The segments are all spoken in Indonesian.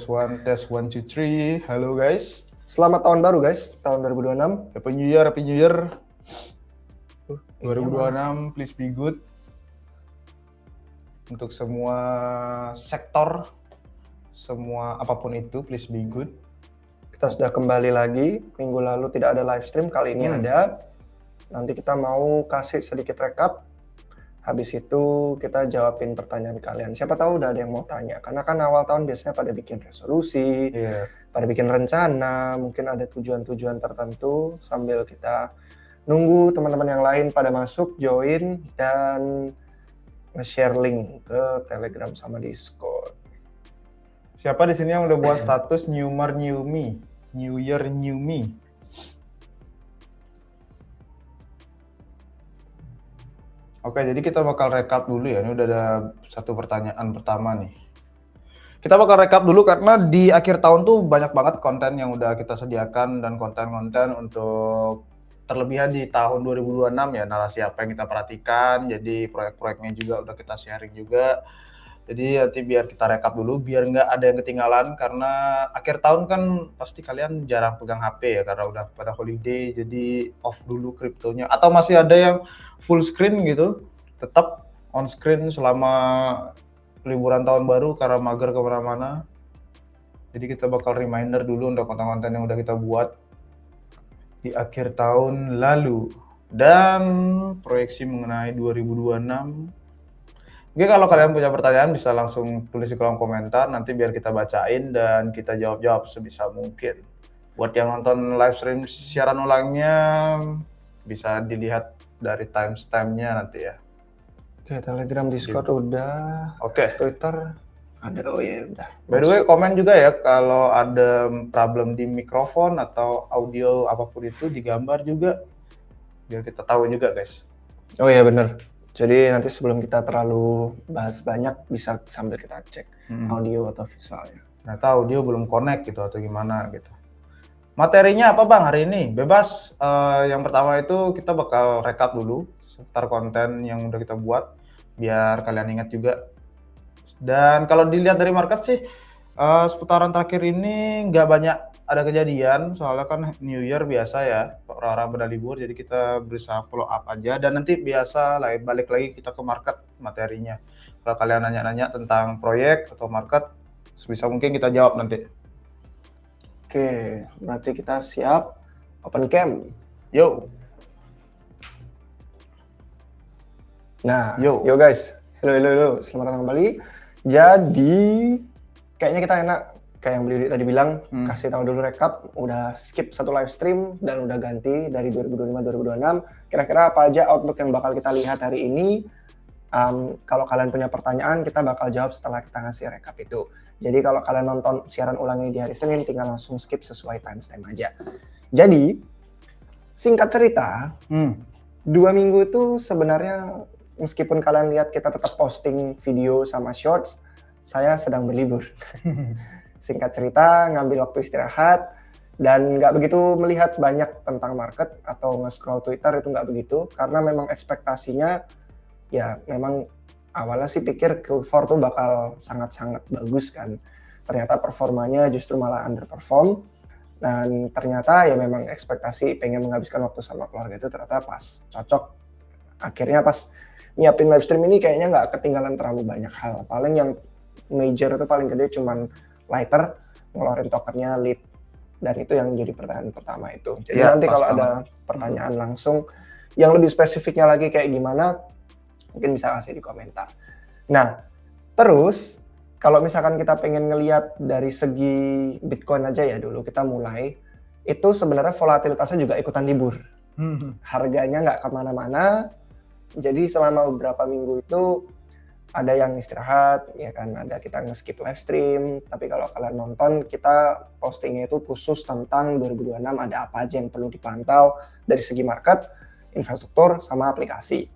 test one, two, three. Halo guys. Selamat tahun baru guys, tahun 2026. Happy New Year. 2026, please be good. Untuk semua sektor, semua apapun itu, please be good. Kita sudah kembali lagi, minggu lalu tidak ada live stream, kali ini ada. Nanti kita mau kasih sedikit rekap. Habis itu kita jawabin pertanyaan kalian. Siapa tahu udah ada yang mau tanya. Karena kan awal tahun biasanya pada bikin resolusi, pada bikin rencana, mungkin ada tujuan-tujuan tertentu. Sambil kita nunggu teman-teman yang lain pada masuk, join, dan nge-share link ke Telegram sama Discord. Siapa di sini yang udah buat status New Year New Me? Oke, jadi kita bakal rekap dulu ya. Ini udah ada satu pertanyaan pertama nih. Kita bakal rekap dulu karena di akhir tahun tuh banyak banget konten yang udah kita sediakan dan konten-konten untuk terlebihnya di tahun 2026 ya, narasi apa yang kita perhatikan. Jadi proyek-proyeknya juga udah kita sharing juga. Jadi nanti biar kita rekap dulu, biar nggak ada yang ketinggalan karena akhir tahun kan pasti kalian jarang pegang HP ya karena udah pada holiday, jadi off dulu kriptonya. Atau masih ada yang full screen gitu, tetap on screen selama liburan tahun baru karena mager kemana-mana. Jadi kita bakal reminder dulu untuk konten-konten yang udah kita buat di akhir tahun lalu. Dan proyeksi mengenai 2026. Oke, kalau kalian punya pertanyaan bisa langsung tulis di kolom komentar, nanti biar kita bacain dan kita jawab-jawab sebisa mungkin. Buat yang nonton live stream siaran ulangnya, bisa dilihat dari timestamp-nya nanti ya. Oke, Telegram, Discord udah. Oke. Twitter ada, oh ya udah. By the way, komen juga ya kalau ada problem di mikrofon atau audio apapun itu digambar juga, biar kita tahu juga guys. Oh iya bener. Jadi nanti sebelum kita terlalu bahas banyak, bisa sambil kita cek audio atau visualnya. Ternyata audio belum connect gitu atau gimana gitu. Materinya apa Bang hari ini? Bebas. Yang pertama itu kita bakal rekap dulu seputar konten yang udah kita buat, biar kalian ingat juga. Dan kalau dilihat dari market sih, seputaran terakhir ini nggak banyak ada kejadian, soalnya kan New Year biasa ya, orang-orang pada libur, jadi kita berusaha follow up aja, dan nanti biasa balik lagi kita ke market materinya. Kalau kalian nanya-nanya tentang proyek atau market, sebisa mungkin kita jawab nanti. Oke, berarti kita siap open cam. Yo. Nah, yo guys, halo, selamat datang kembali. Jadi, kayaknya kita enak, kayak yang Beli tadi bilang, kasih tahu dulu rekap, udah skip satu live stream dan udah ganti dari 2025-2026. Kira-kira apa aja outlook yang bakal kita lihat hari ini? Kalau kalian punya pertanyaan, kita bakal jawab setelah kita ngasih rekap itu. Jadi kalau kalian nonton siaran ulang ini di hari Senin, tinggal langsung skip sesuai timestamp aja. Jadi, singkat cerita, 2 minggu itu sebenarnya meskipun kalian lihat kita tetap posting video sama shorts, saya sedang berlibur. Singkat cerita, ngambil waktu istirahat, dan nggak begitu melihat banyak tentang market atau nge-scroll Twitter, itu nggak begitu, karena memang ekspektasinya, ya memang awalnya sih pikir Q4 tuh bakal sangat-sangat bagus kan. Ternyata performanya justru malah underperform, dan ternyata ya memang ekspektasi pengen menghabiskan waktu sama keluarga itu ternyata pas cocok. Akhirnya pas nyiapin live stream ini kayaknya nggak ketinggalan terlalu banyak hal. Paling yang major itu paling gede cuman Lighter, ngeluarin tokennya lead, dan itu yang jadi pertanyaan pertama itu. Jadi ya, nanti kalau ada pertanyaan langsung yang lebih spesifiknya lagi kayak gimana, mungkin bisa kasih di komentar. Nah, terus kalau misalkan kita pengen ngelihat dari segi Bitcoin aja ya dulu kita mulai, itu sebenarnya volatilitasnya juga ikutan libur. Harganya nggak kemana-mana, jadi selama beberapa minggu itu ada yang istirahat, ya kan, ada kita nge-skip live stream, tapi kalau kalian nonton, kita postingnya itu khusus tentang 2026, ada apa aja yang perlu dipantau dari segi market, infrastruktur, sama aplikasi.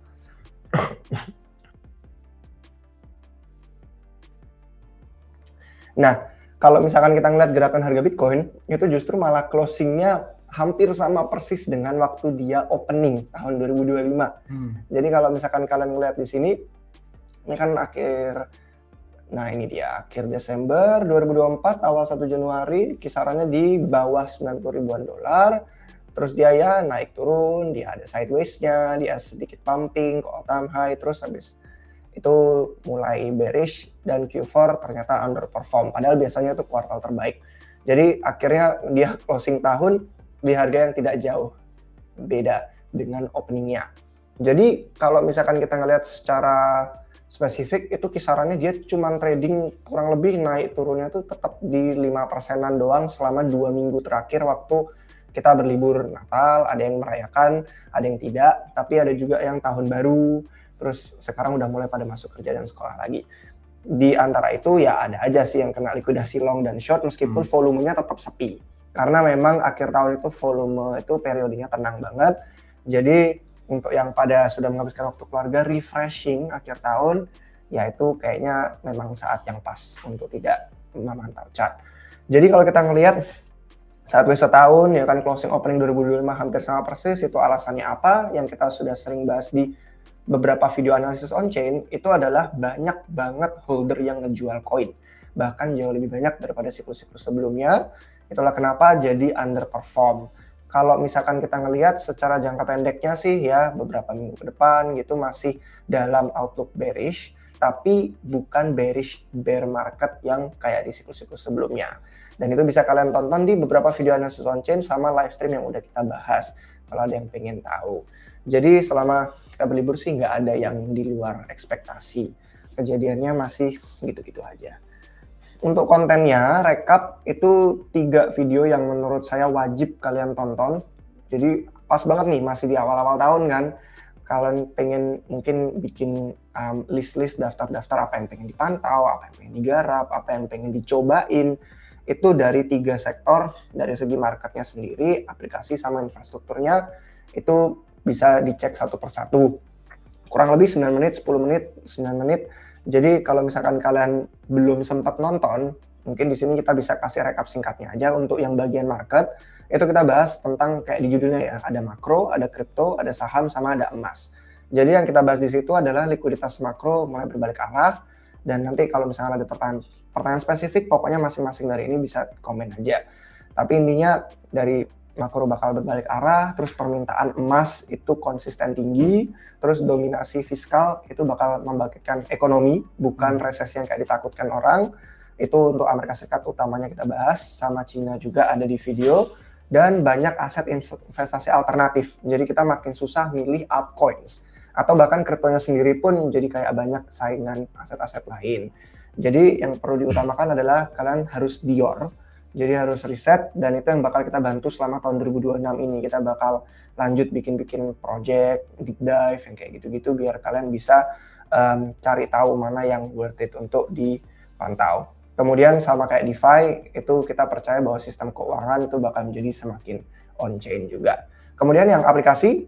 Nah, kalau misalkan kita ngeliat gerakan harga Bitcoin, itu justru malah closingnya hampir sama persis dengan waktu dia opening tahun 2025. Jadi kalau misalkan kalian ngeliat di sini, ini kan akhir Nah ini dia, akhir Desember 2024, awal 1 Januari, kisarannya di bawah 90 ribuan dolar. Terus dia ya naik turun, dia ada sideways-nya, dia sedikit pumping ke all time high, terus habis itu mulai bearish dan Q4 ternyata underperform. Padahal biasanya itu kuartal terbaik. Jadi akhirnya dia closing tahun di harga yang tidak jauh beda dengan openingnya. Jadi kalau misalkan kita ngelihat secara spesifik itu kisarannya dia cuma trading kurang lebih naik turunnya tuh tetap di 5%-an doang selama 2 minggu terakhir waktu kita berlibur Natal, ada yang merayakan, ada yang tidak, tapi ada juga yang tahun baru, terus sekarang udah mulai pada masuk kerja dan sekolah lagi. Di antara itu ya ada aja sih yang kena likuidasi long dan short meskipun volumenya tetap sepi. Karena memang akhir tahun itu volume itu periodenya tenang banget. Jadi untuk yang pada sudah menghabiskan waktu keluarga refreshing akhir tahun, ya itu kayaknya memang saat yang pas untuk tidak memantau chart. Jadi kalau kita ngelihat saat setahun ya kan closing opening 2025 hampir sama persis, itu alasannya apa yang kita sudah sering bahas di beberapa video analisis on-chain, itu adalah banyak banget holder yang ngejual koin. Bahkan jauh lebih banyak daripada siklus-siklus sebelumnya. Itulah kenapa jadi underperform. Kalau misalkan kita ngelihat secara jangka pendeknya sih ya beberapa minggu ke depan gitu masih dalam outlook bearish, tapi bukan bearish bear market yang kayak di siklus-siklus sebelumnya. Dan itu bisa kalian tonton di beberapa video analisis on-chain sama live stream yang udah kita bahas kalau ada yang pengen tahu. Jadi selama kita berlibur sih nggak ada yang di luar ekspektasi. Kejadiannya masih gitu-gitu aja. Untuk kontennya, rekap itu 3 video yang menurut saya wajib kalian tonton. Jadi pas banget nih, masih di awal-awal tahun kan. Kalian pengen mungkin bikin list-list daftar-daftar apa yang pengen dipantau, apa yang pengen digarap, apa yang pengen dicobain. Itu dari 3 sektor, dari segi marketnya sendiri, aplikasi sama infrastrukturnya, itu bisa dicek satu persatu. Kurang lebih 9 menit, 10 menit, 9 menit. Jadi kalau misalkan kalian belum sempat nonton, mungkin di sini kita bisa kasih rekap singkatnya aja untuk yang bagian market. Itu kita bahas tentang kayak di judulnya ya, ada makro, ada kripto, ada saham, sama ada emas. Jadi yang kita bahas di situ adalah likuiditas makro mulai berbalik arah, dan nanti kalau misalnya ada pertanyaan spesifik, pokoknya masing-masing dari ini bisa komen aja. Tapi intinya dari makro bakal berbalik arah, terus permintaan emas itu konsisten tinggi, terus dominasi fiskal itu bakal membangkitkan ekonomi, bukan resesi yang kayak ditakutkan orang. Itu untuk Amerika Serikat utamanya kita bahas, sama Cina juga ada di video, dan banyak aset investasi alternatif. Jadi kita makin susah milih altcoins, atau bahkan kriptonya sendiri pun jadi kayak banyak saingan aset-aset lain. Jadi yang perlu diutamakan adalah kalian harus Dior. Jadi harus riset, dan itu yang bakal kita bantu selama tahun 2026 ini. Kita bakal lanjut bikin project, deep dive, yang kayak gitu-gitu biar kalian bisa cari tahu mana yang worth it untuk dipantau. Kemudian sama kayak DeFi, itu kita percaya bahwa sistem keuangan itu bakal menjadi semakin on-chain juga. Kemudian yang aplikasi,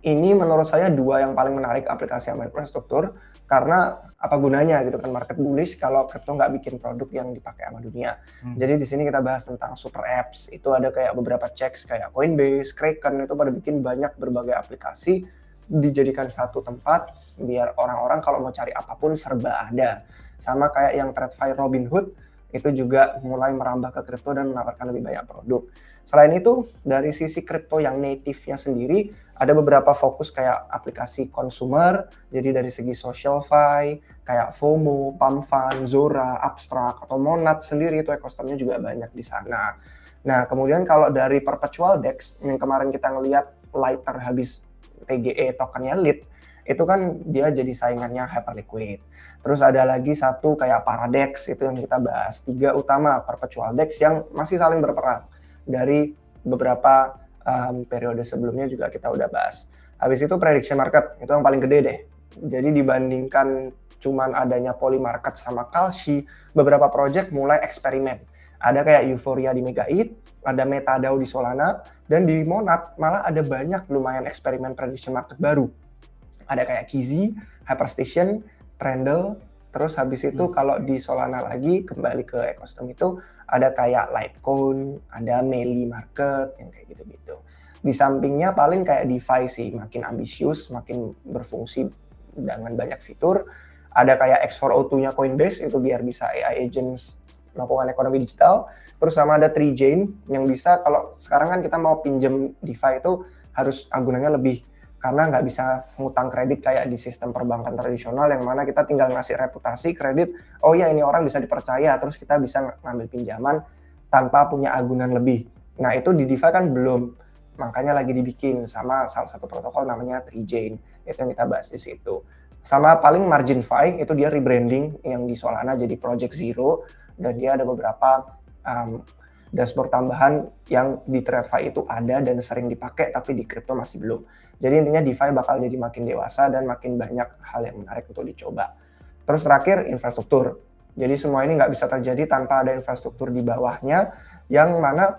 ini menurut saya 2 yang paling menarik aplikasi sama infrastruktur, karena apa gunanya gitu kan market bullish kalau kripto nggak bikin produk yang dipakai sama dunia. Jadi di sini kita bahas tentang super apps. Itu ada kayak beberapa checks kayak Coinbase, Kraken, itu pada bikin banyak berbagai aplikasi dijadikan satu tempat biar orang-orang kalau mau cari apapun serba ada. Sama kayak yang TradFi Robinhood, itu juga mulai merambah ke kripto dan menawarkan lebih banyak produk. Selain itu, dari sisi kripto yang native-nya sendiri, ada beberapa fokus kayak aplikasi consumer, jadi dari segi SocialFi, kayak FOMO, PumpFund, Zora, Upstruct, atau Monad sendiri, itu ekosistemnya juga banyak di sana. Nah, kemudian kalau dari perpetual DEX, yang kemarin kita ngelihat Lighter habis TGE tokennya LIT, itu kan dia jadi saingannya Hyperliquid. Terus ada lagi satu kayak Paradex, itu yang kita bahas. 3 utama perpetual DEX yang masih saling berperang. Dari beberapa periode sebelumnya juga kita udah bahas. Habis itu prediction market, itu yang paling gede deh. Jadi dibandingkan cuman adanya Polymarket sama Kalshi, beberapa project mulai eksperimen. Ada kayak Euphoria di Megaid, ada MetaDAO di Solana, dan di Monad malah ada banyak lumayan eksperimen prediction market baru. Ada kayak Kizzy, Hyperstation, Trendle, terus habis itu kalau di Solana lagi kembali ke ekosistem itu ada kayak Litecoin, ada Melee Market yang kayak gitu-gitu. Di sampingnya paling kayak DeFi sih, makin ambisius, makin berfungsi dengan banyak fitur. Ada kayak X4O2-nya Coinbase, itu biar bisa AI agents melakukan ekonomi digital. Terus sama ada 3Chain yang bisa, kalau sekarang kan kita mau pinjam DeFi itu harus agunannya lebih, karena nggak bisa ngutang kredit kayak di sistem perbankan tradisional yang mana kita tinggal ngasih reputasi kredit, oh ya ini orang bisa dipercaya, terus kita bisa ngambil pinjaman tanpa punya agunan lebih. Nah itu di DeFi kan belum, makanya lagi dibikin sama salah satu protokol namanya 3Chain, itu yang kita bahas di situ. Sama paling MarginFi, itu dia rebranding yang di Solana jadi Project Zero, dan dia ada beberapa dashboard tambahan yang di TradFi itu ada dan sering dipakai, tapi di crypto masih belum. Jadi intinya DeFi bakal jadi makin dewasa dan makin banyak hal yang menarik untuk dicoba. Terus terakhir, infrastruktur. Jadi semua ini nggak bisa terjadi tanpa ada infrastruktur di bawahnya, yang mana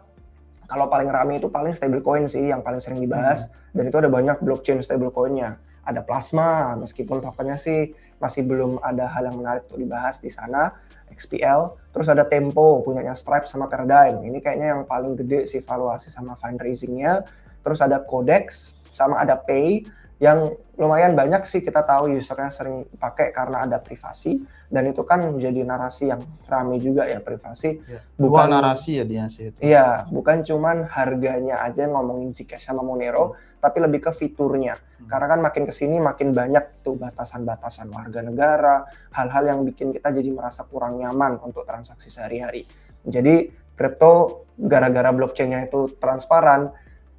kalau paling rame itu paling stablecoin sih yang paling sering dibahas, dan itu ada banyak blockchain stablecoinnya. Ada Plasma, meskipun tokennya sih masih belum ada hal yang menarik untuk dibahas di sana, XPL. Terus ada Tempo, punyanya Stripe sama Paradigm. Ini kayaknya yang paling gede sih valuasi sama fundraisingnya. Terus ada Codex, sama ada Pay, yang lumayan banyak sih kita tahu usernya sering pakai karena ada privasi, dan itu kan menjadi narasi yang rame juga ya, privasi. Ya, bukan narasi ya dia sih itu. Iya, bukan cuman harganya aja ngomongin Zcash sama Monero, tapi lebih ke fiturnya. Karena kan makin kesini makin banyak tuh batasan-batasan warga negara, hal-hal yang bikin kita jadi merasa kurang nyaman untuk transaksi sehari-hari. Jadi kripto gara-gara blockchain-nya itu transparan,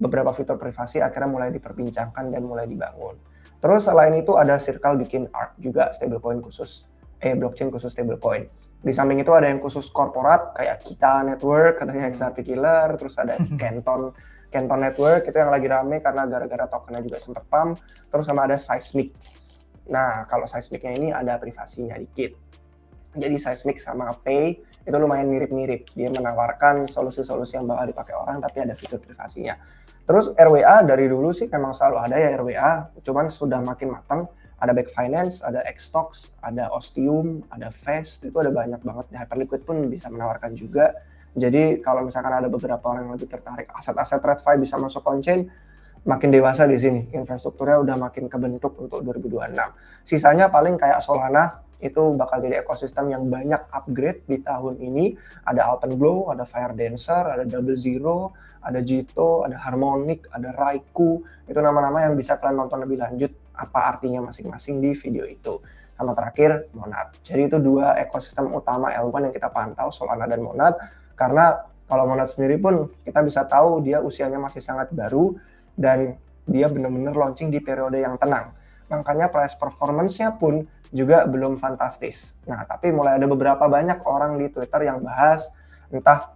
beberapa fitur privasi akhirnya mulai diperbincangkan dan mulai dibangun. Terus selain itu ada Circle bikin ARK juga, stablecoin khusus, blockchain khusus stablecoin. Di samping itu ada yang khusus korporat kayak Kita Network, katanya XRP Killer, terus ada Canton Network, itu yang lagi rame karena gara-gara tokennya juga sempat pump. Terus sama ada Seismic. Nah, kalau Seismicnya ini ada privasinya dikit. Jadi Seismic sama Pay itu lumayan mirip-mirip. Dia menawarkan solusi-solusi yang bakal dipakai orang tapi ada fitur privasinya. Terus RWA dari dulu sih memang selalu ada ya RWA, cuman sudah makin matang. Ada Back Finance, ada Xtox, ada Ostium, ada Fast, itu ada banyak banget. Hyperliquid pun bisa menawarkan juga. Jadi kalau misalkan ada beberapa orang yang lebih tertarik aset-aset TradFi bisa masuk on-chain, makin dewasa di sini. Infrastrukturnya udah makin kebentuk untuk 2026. Sisanya paling kayak Solana, itu bakal jadi ekosistem yang banyak upgrade di tahun ini. Ada Alpenglow, ada Firedancer, ada Double Zero, ada Jito, ada Harmonic, ada Raiku. Itu nama-nama yang bisa kalian nonton lebih lanjut apa artinya masing-masing di video itu. Sama terakhir, Monad. Jadi itu dua ekosistem utama L1 yang kita pantau, Solana dan Monad. Karena kalau Monad sendiri pun kita bisa tahu dia usianya masih sangat baru dan dia benar-benar launching di periode yang tenang. Makanya price performance-nya pun juga belum fantastis. Nah, tapi mulai ada beberapa banyak orang di Twitter yang bahas, entah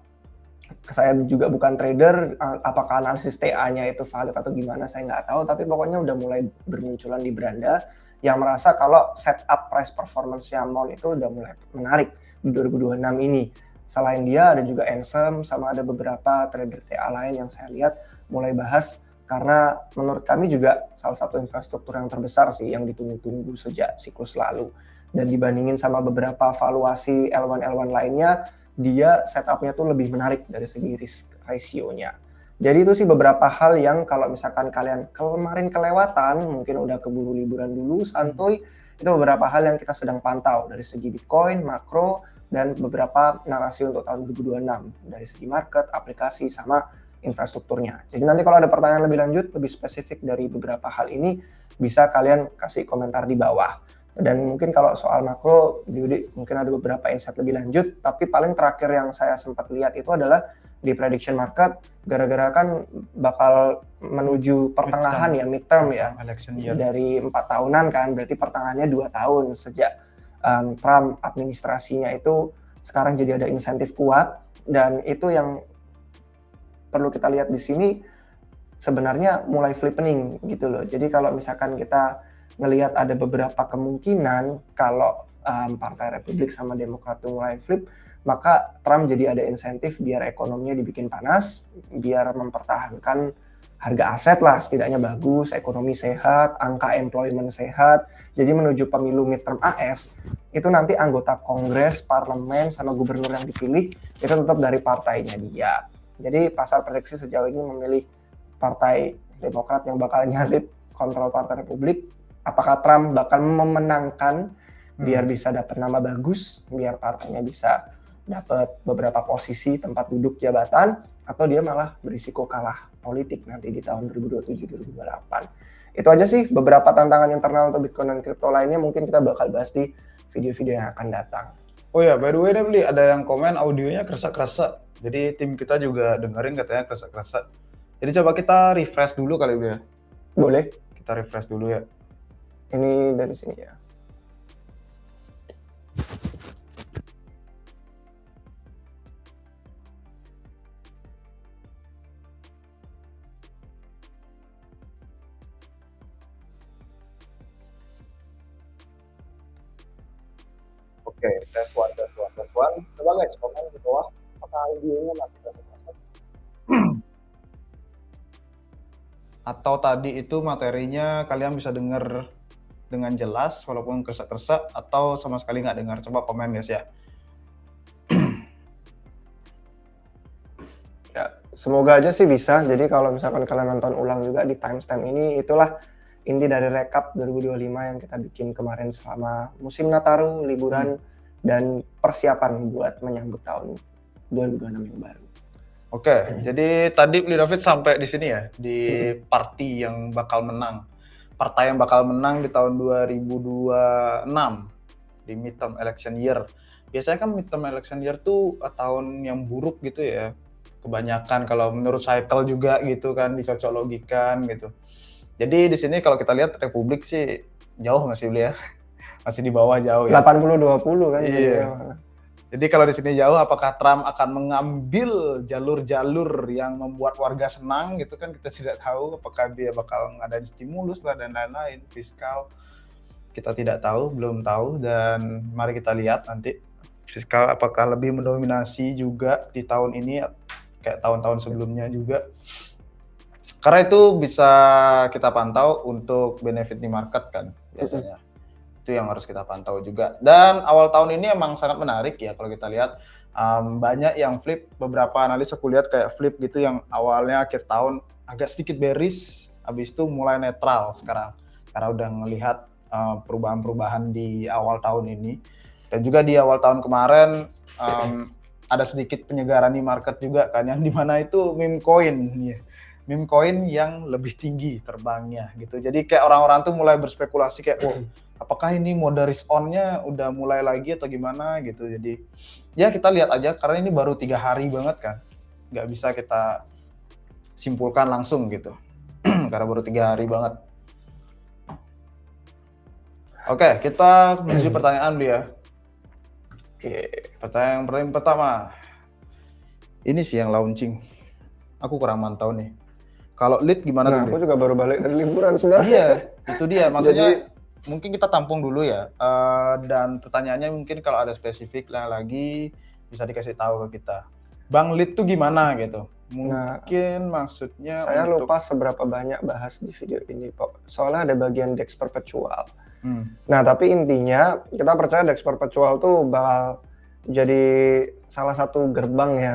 saya juga bukan trader, apakah analisis TA-nya itu valid atau gimana saya nggak tahu, tapi pokoknya udah mulai bermunculan di beranda yang merasa kalau setup price performance-nya Mon itu udah mulai menarik di 2026 ini. Selain dia ada juga Ansem, sama ada beberapa trader TA lain yang saya lihat mulai bahas, karena menurut kami juga salah satu infrastruktur yang terbesar sih yang ditunggu-tunggu sejak siklus lalu. Dan dibandingin sama beberapa valuasi L1 lainnya, dia setupnya tuh lebih menarik dari segi risk ratio-nya. Jadi itu sih beberapa hal yang kalau misalkan kalian kemarin kelewatan, mungkin udah keburu liburan dulu, santuy, itu beberapa hal yang kita sedang pantau dari segi Bitcoin, makro, dan beberapa narasi untuk tahun 2026 dari segi market, aplikasi, sama infrastrukturnya. Jadi nanti kalau ada pertanyaan lebih lanjut, lebih spesifik dari beberapa hal ini, bisa kalian kasih komentar di bawah. Dan mungkin kalau soal makro, Yudi, mungkin ada beberapa insight lebih lanjut, tapi paling terakhir yang saya sempat lihat itu adalah di prediction market, gara-gara kan bakal menuju pertengahan midterm ya, dari 4 tahunan kan, berarti pertengahannya 2 tahun sejak Trump administrasinya itu sekarang jadi ada insentif kuat, dan itu yang perlu kita lihat di sini sebenarnya mulai flippening gitu loh. Jadi kalau misalkan kita ngelihat ada beberapa kemungkinan kalau Partai Republik sama Demokrat itu mulai flip, maka Trump jadi ada insentif biar ekonominya dibikin panas, biar mempertahankan harga aset lah, setidaknya bagus, ekonomi sehat, angka employment sehat. Jadi menuju pemilu midterm AS, itu nanti anggota Kongres, Parlemen, sama gubernur yang dipilih, itu tetap dari partainya dia. Jadi pasar prediksi sejauh ini memilih Partai Demokrat yang bakal nyalip kontrol Partai Republik. Apakah Trump bakal memenangkan biar bisa dapat nama bagus, biar partainya bisa dapat beberapa posisi tempat duduk jabatan, atau dia malah berisiko kalah politik nanti di tahun 2027-2028. Itu aja sih beberapa tantangan internal untuk Bitcoin dan kripto lainnya, mungkin kita bakal bahas di video-video yang akan datang. Oh ya, by the way nih Bli, ada yang komen audionya kerasa-kerasa. Jadi tim kita juga dengerin katanya kerasa-kerasa. Jadi coba kita refresh dulu kali Bli ya. Boleh? Kita refresh dulu ya. Ini dari sini ya. Oke, tes one. Coba guys, komen di bawah apakah audionya masih kerasa-kerasa. Atau tadi itu materinya kalian bisa dengar dengan jelas walaupun kerasa-kerasa, atau sama sekali nggak dengar. Coba komen guys ya. Ya, semoga aja sih bisa. Jadi kalau misalkan kalian nonton ulang juga di timestamp ini, itulah inti dari rekap 2025 yang kita bikin kemarin selama musim Nataru, liburan, dan persiapan buat menyambut tahun 2026 yang baru. Oke, jadi tadi Bli David sampai di sini ya, di partai yang bakal menang. Partai yang bakal menang di tahun 2026, di midterm election year. Biasanya kan midterm election year tuh tahun yang buruk gitu ya. Kebanyakan kalau menurut cycle juga gitu kan, dicocok logikan gitu. Jadi di sini kalau kita lihat Republik sih jauh masih Bli ya. Masih di bawah jauh ya. 80-20 kan. Iya. Jadi kalau di sini jauh, apakah Trump akan mengambil jalur-jalur yang membuat warga senang gitu kan, kita tidak tahu. Apakah dia bakal ngadain stimulus lah dan lain-lain, fiskal. Kita tidak tahu, belum tahu, dan mari kita lihat nanti fiskal apakah lebih mendominasi juga di tahun ini kayak tahun-tahun sebelumnya juga. Karena itu bisa kita pantau untuk benefit di market kan biasanya. Itu yang harus kita pantau juga. Dan awal tahun ini emang sangat menarik ya kalau kita lihat. Banyak yang flip, beberapa analis aku lihat kayak flip gitu yang awalnya akhir tahun agak sedikit bearish, habis itu mulai netral sekarang. Karena udah ngelihat perubahan-perubahan di awal tahun ini. Dan juga di awal tahun kemarin ada sedikit penyegaran di market juga kan, yang dimana itu meme coin ya. Meme coin yang lebih tinggi terbangnya gitu. Jadi kayak orang-orang tuh mulai berspekulasi kayak, oh, apakah ini mode risk on-nya udah mulai lagi atau gimana gitu. Jadi ya kita lihat aja, karena ini baru 3 hari banget kan. Nggak bisa kita simpulkan langsung gitu. Karena baru 3 hari banget. Oke, kita menuju pertanyaan dia. Oke, pertanyaan pertama. Ini sih yang launching. Aku kurang mantau nih. Kalau lead gimana tuh? Nah, aku juga baru balik dari liburan sebenarnya. Iya, itu dia. Maksudnya mungkin kita tampung dulu ya. Dan pertanyaannya mungkin kalau ada spesifik lagi bisa dikasih tahu ke kita. Bang, lead tuh gimana gitu? Mungkin maksudnya saya lupa seberapa banyak bahas di video ini, Pak. Soalnya ada bagian DEX perpetual. Nah, tapi intinya kita percaya DEX perpetual tuh bakal jadi salah satu gerbang ya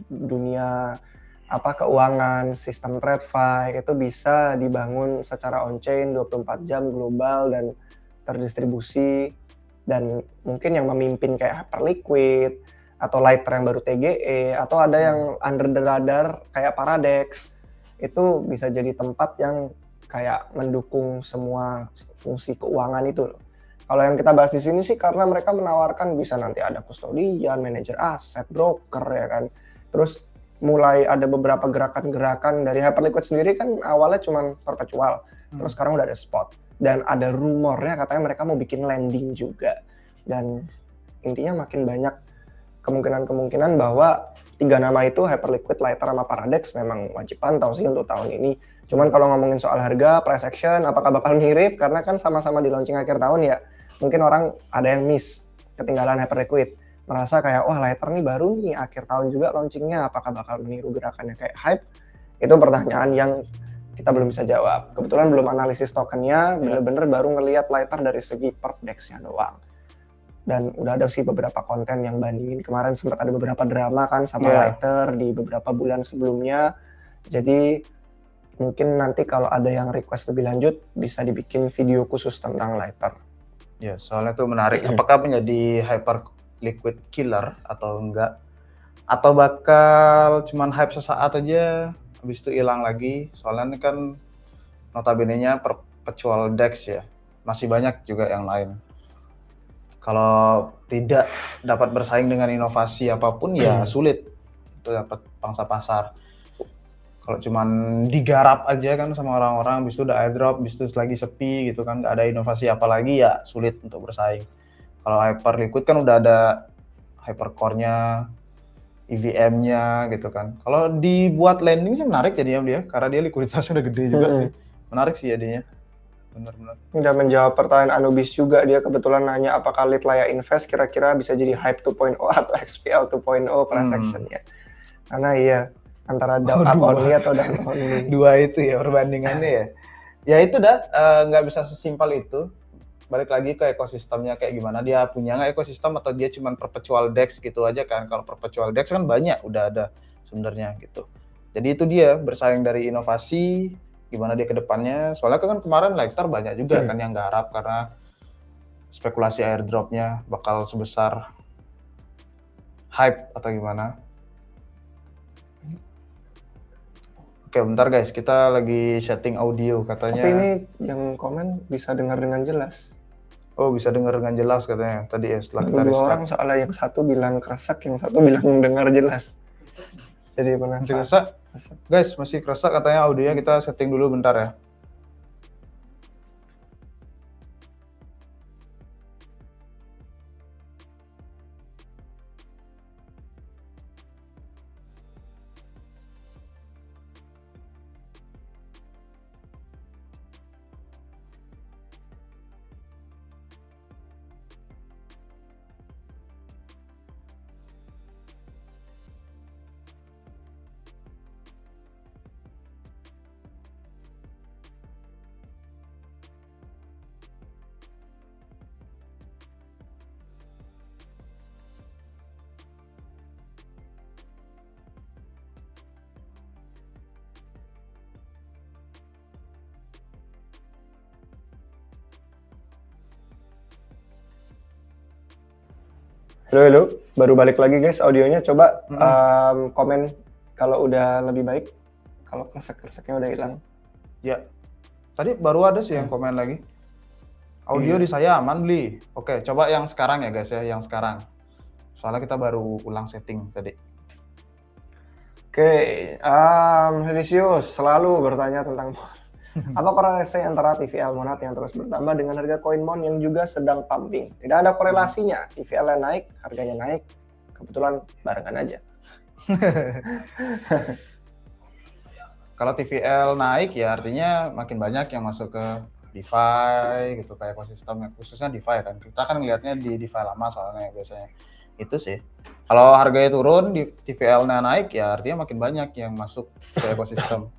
dunia keuangan, sistem TradFi itu bisa dibangun secara on-chain 24 jam global dan terdistribusi, dan mungkin yang memimpin kayak Hyperliquid atau Lighter yang baru TGE, atau ada yang under the radar kayak Paradex, itu bisa jadi tempat yang kayak mendukung semua fungsi keuangan itu loh. Kalau yang kita bahas di sini sih karena mereka menawarkan bisa nanti ada custodian, manajer aset, broker ya kan. Terus mulai ada beberapa gerakan-gerakan dari Hyperliquid sendiri kan awalnya cuma perpetual, terus sekarang udah ada spot, dan ada rumornya katanya mereka mau bikin lending juga. Dan intinya makin banyak kemungkinan bahwa 3 nama itu, Hyperliquid, Lighter, sama Paradex, memang wajib pantau sih untuk tahun ini. Cuman kalau ngomongin soal harga, price action, apakah bakal mirip, karena kan sama-sama di launching akhir tahun ya, mungkin orang ada yang miss, ketinggalan Hyperliquid, merasa kayak, wah Lighter nih baru nih akhir tahun juga launchingnya, apakah bakal meniru gerakannya kayak Hype? Itu pertanyaan yang kita belum bisa jawab. Kebetulan belum analisis tokennya, bener-bener baru ngelihat Lighter dari segi perp DEX-nya doang. Dan udah ada sih beberapa konten yang bandingin, kemarin sempat ada beberapa drama kan sama Lighter di beberapa bulan sebelumnya. Jadi mungkin nanti kalau ada yang request lebih lanjut, bisa dibikin video khusus tentang Lighter. Ya, soalnya itu menarik. Apakah menjadi hyper liquid killer atau enggak? Atau bakal cuman hype sesaat aja, habis itu hilang lagi? Soalnya ini kan notabene-nya perpetual DEX ya. Masih banyak juga yang lain. Kalau tidak dapat bersaing dengan inovasi apapun ya sulit untuk dapat pangsa pasar. Kalau cuman digarap aja kan sama orang-orang, habis itu udah airdrop, habis itu lagi sepi gitu kan, nggak ada inovasi apa lagi ya sulit untuk bersaing. Kalau Hyperliquid kan udah ada hypercore-nya, EVM-nya gitu kan. Kalau dibuat landing sih menarik jadinya dia, karena dia likuiditasnya udah gede juga sih. Menarik sih jadinya. Benar-benar. Udah menjawab pertanyaan Anubis juga, dia kebetulan nanya apakah lead layak invest kira-kira bisa jadi hype 2.0 atau XPL 2.0 per section-nya. Karena iya, antara up only atau down only. Dua itu ya perbandingannya ya. Ya itu dah, nggak bisa sesimpel itu. Balik lagi ke ekosistemnya kayak gimana, dia punya nggak ekosistem atau dia cuma perpetual DEX gitu aja kan. Kalau perpetual DEX kan banyak, udah ada sebenarnya gitu. Jadi itu dia, bersaing dari inovasi, gimana dia ke depannya. Soalnya kan kemarin Lecter banyak juga kan yang garap karena spekulasi airdropnya bakal sebesar hype atau gimana. Oke, bentar guys, kita lagi setting audio katanya. Tapi ini yang komen bisa dengar dengan jelas. Oh, bisa dengar dengan jelas katanya tadi ya setelah kita Dua restart. orang soalnya yang satu bilang keresak, yang satu bilang dengar jelas. Jadi penasaran. Masih keresak? Guys, masih keresak katanya audionya, kita setting dulu bentar ya. Halo, baru balik lagi guys audionya. Coba komen kalau udah lebih baik. Kalau keresek-kereseknya udah hilang. Ya, tadi baru ada sih yang komen lagi. Audio di saya aman beli. Oke, coba yang sekarang ya guys ya, yang sekarang. Soalnya kita baru ulang setting tadi. Oke, Helisius selalu bertanya tentang apa korelasi antara TVL Monad yang terus bertambah dengan harga koin Mon yang juga sedang pumping? Tidak ada korelasinya. TVL-nya naik, harganya naik. Kebetulan barengan aja. Kalau TVL naik ya artinya makin banyak yang masuk ke DeFi gitu, kayak ekosistem khususnya DeFi kan. Kita kan ngelihatnya di DeFi lama soalnya biasanya. Itu sih. Kalau harganya turun, di TVL-nya naik ya artinya makin banyak yang masuk ke ekosistem.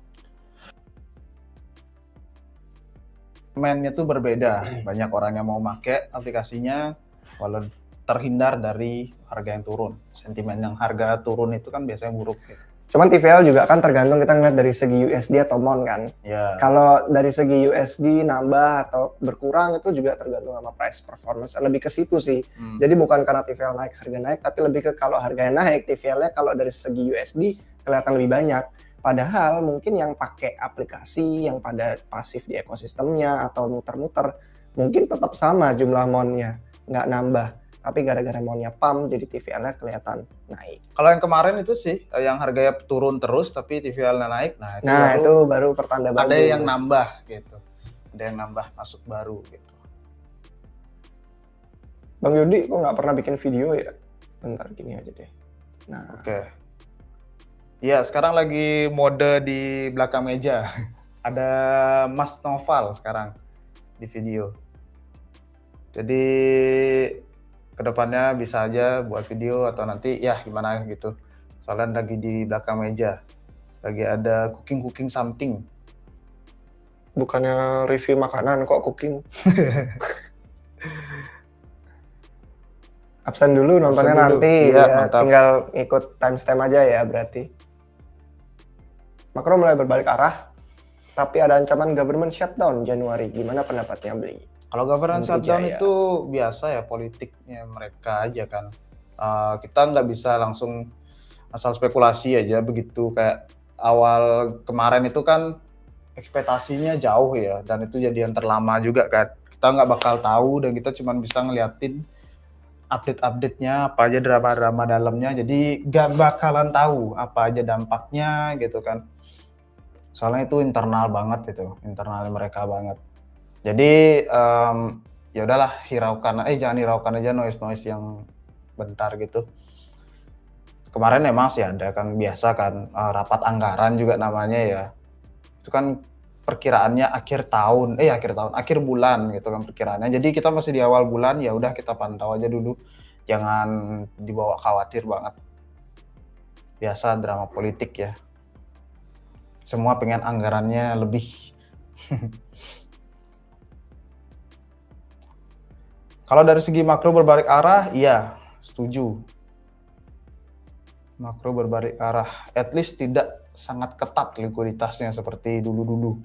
Semennya tuh berbeda, banyak orang yang mau pakai aplikasinya walau terhindar dari harga yang turun. Sentimen yang harga turun itu kan biasanya buruk gitu. Cuman TVL juga kan tergantung kita ngeliat dari segi USD atau MON kan. Ya. Kalau dari segi USD nambah atau berkurang itu juga tergantung sama price performance. Lebih ke situ sih. Jadi bukan karena TVL naik harga naik, tapi lebih ke kalau harganya naik TVL-nya kalau dari segi USD kelihatan lebih banyak. Padahal mungkin yang pakai aplikasi, yang pada pasif di ekosistemnya atau muter-muter, mungkin tetap sama jumlah MON-nya, nggak nambah. Tapi gara-gara MON-nya pump, jadi TVL-nya kelihatan naik. Kalau yang kemarin itu sih, yang harganya turun terus tapi TVL-nya naik, itu baru pertanda bagus. Ada yang nambah gitu, ada yang nambah masuk baru gitu. Bang Yudi, kok nggak pernah bikin video ya? Bentar, gini aja deh. Nah. Oke. Iya, sekarang lagi mode di belakang meja. Ada Mas Noval sekarang di video. Jadi kedepannya bisa aja buat video atau nanti ya gimana gitu. Soalnya lagi di belakang meja. Lagi ada cooking something. Bukannya review makanan, kok cooking? Absen dulu, nontonnya nanti. Ya, tinggal ikut timestamp aja ya berarti. Makro mulai berbalik arah, tapi ada ancaman government shutdown Januari. Gimana pendapatnya beli? Kalau governance Menteri shutdown Jaya. itu biasa ya, politiknya mereka aja kan. Kita nggak bisa langsung asal spekulasi aja begitu, kayak awal kemarin itu kan ekspektasinya jauh ya, dan itu jadi yang terlama juga kan. Kita nggak bakal tahu dan kita cuma bisa ngeliatin update-update-nya, apa aja drama-drama dalamnya, jadi nggak bakalan tahu apa aja dampaknya gitu kan. Soalnya itu internal banget, itu internal mereka banget. Jadi ya udahlah, jangan hiraukan aja noise yang bentar gitu. Kemarin emang sih ada kan, biasa kan, rapat anggaran juga namanya ya. Itu kan perkiraannya akhir bulan gitu kan perkiraannya. Jadi kita masih di awal bulan, ya udah kita pantau aja dulu. Jangan dibawa khawatir banget. Biasa drama politik ya. Semua pengen anggarannya lebih. Kalau dari segi makro berbalik arah, iya, setuju. Makro berbalik arah, at least tidak sangat ketat likuiditasnya seperti dulu-dulu.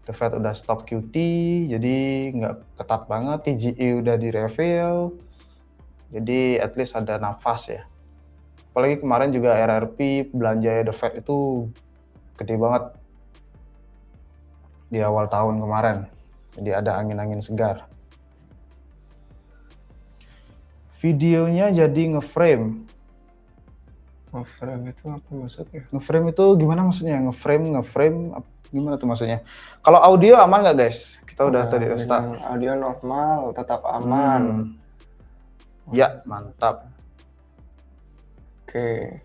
The Fed udah stop QT, jadi nggak ketat banget. TGE udah di-reveal, jadi at least ada nafas ya. Apalagi kemarin juga RRP belanja The Fed itu gede banget di awal tahun kemarin. Jadi ada angin-angin segar. Videonya jadi ngeframe. Ngeframe itu apa maksudnya? Ngeframe itu gimana maksudnya? Ngeframe gimana tuh maksudnya? Kalau audio aman nggak guys? Kita udah tadi restart. Audio normal, tetap aman. Ya, mantap. Oke.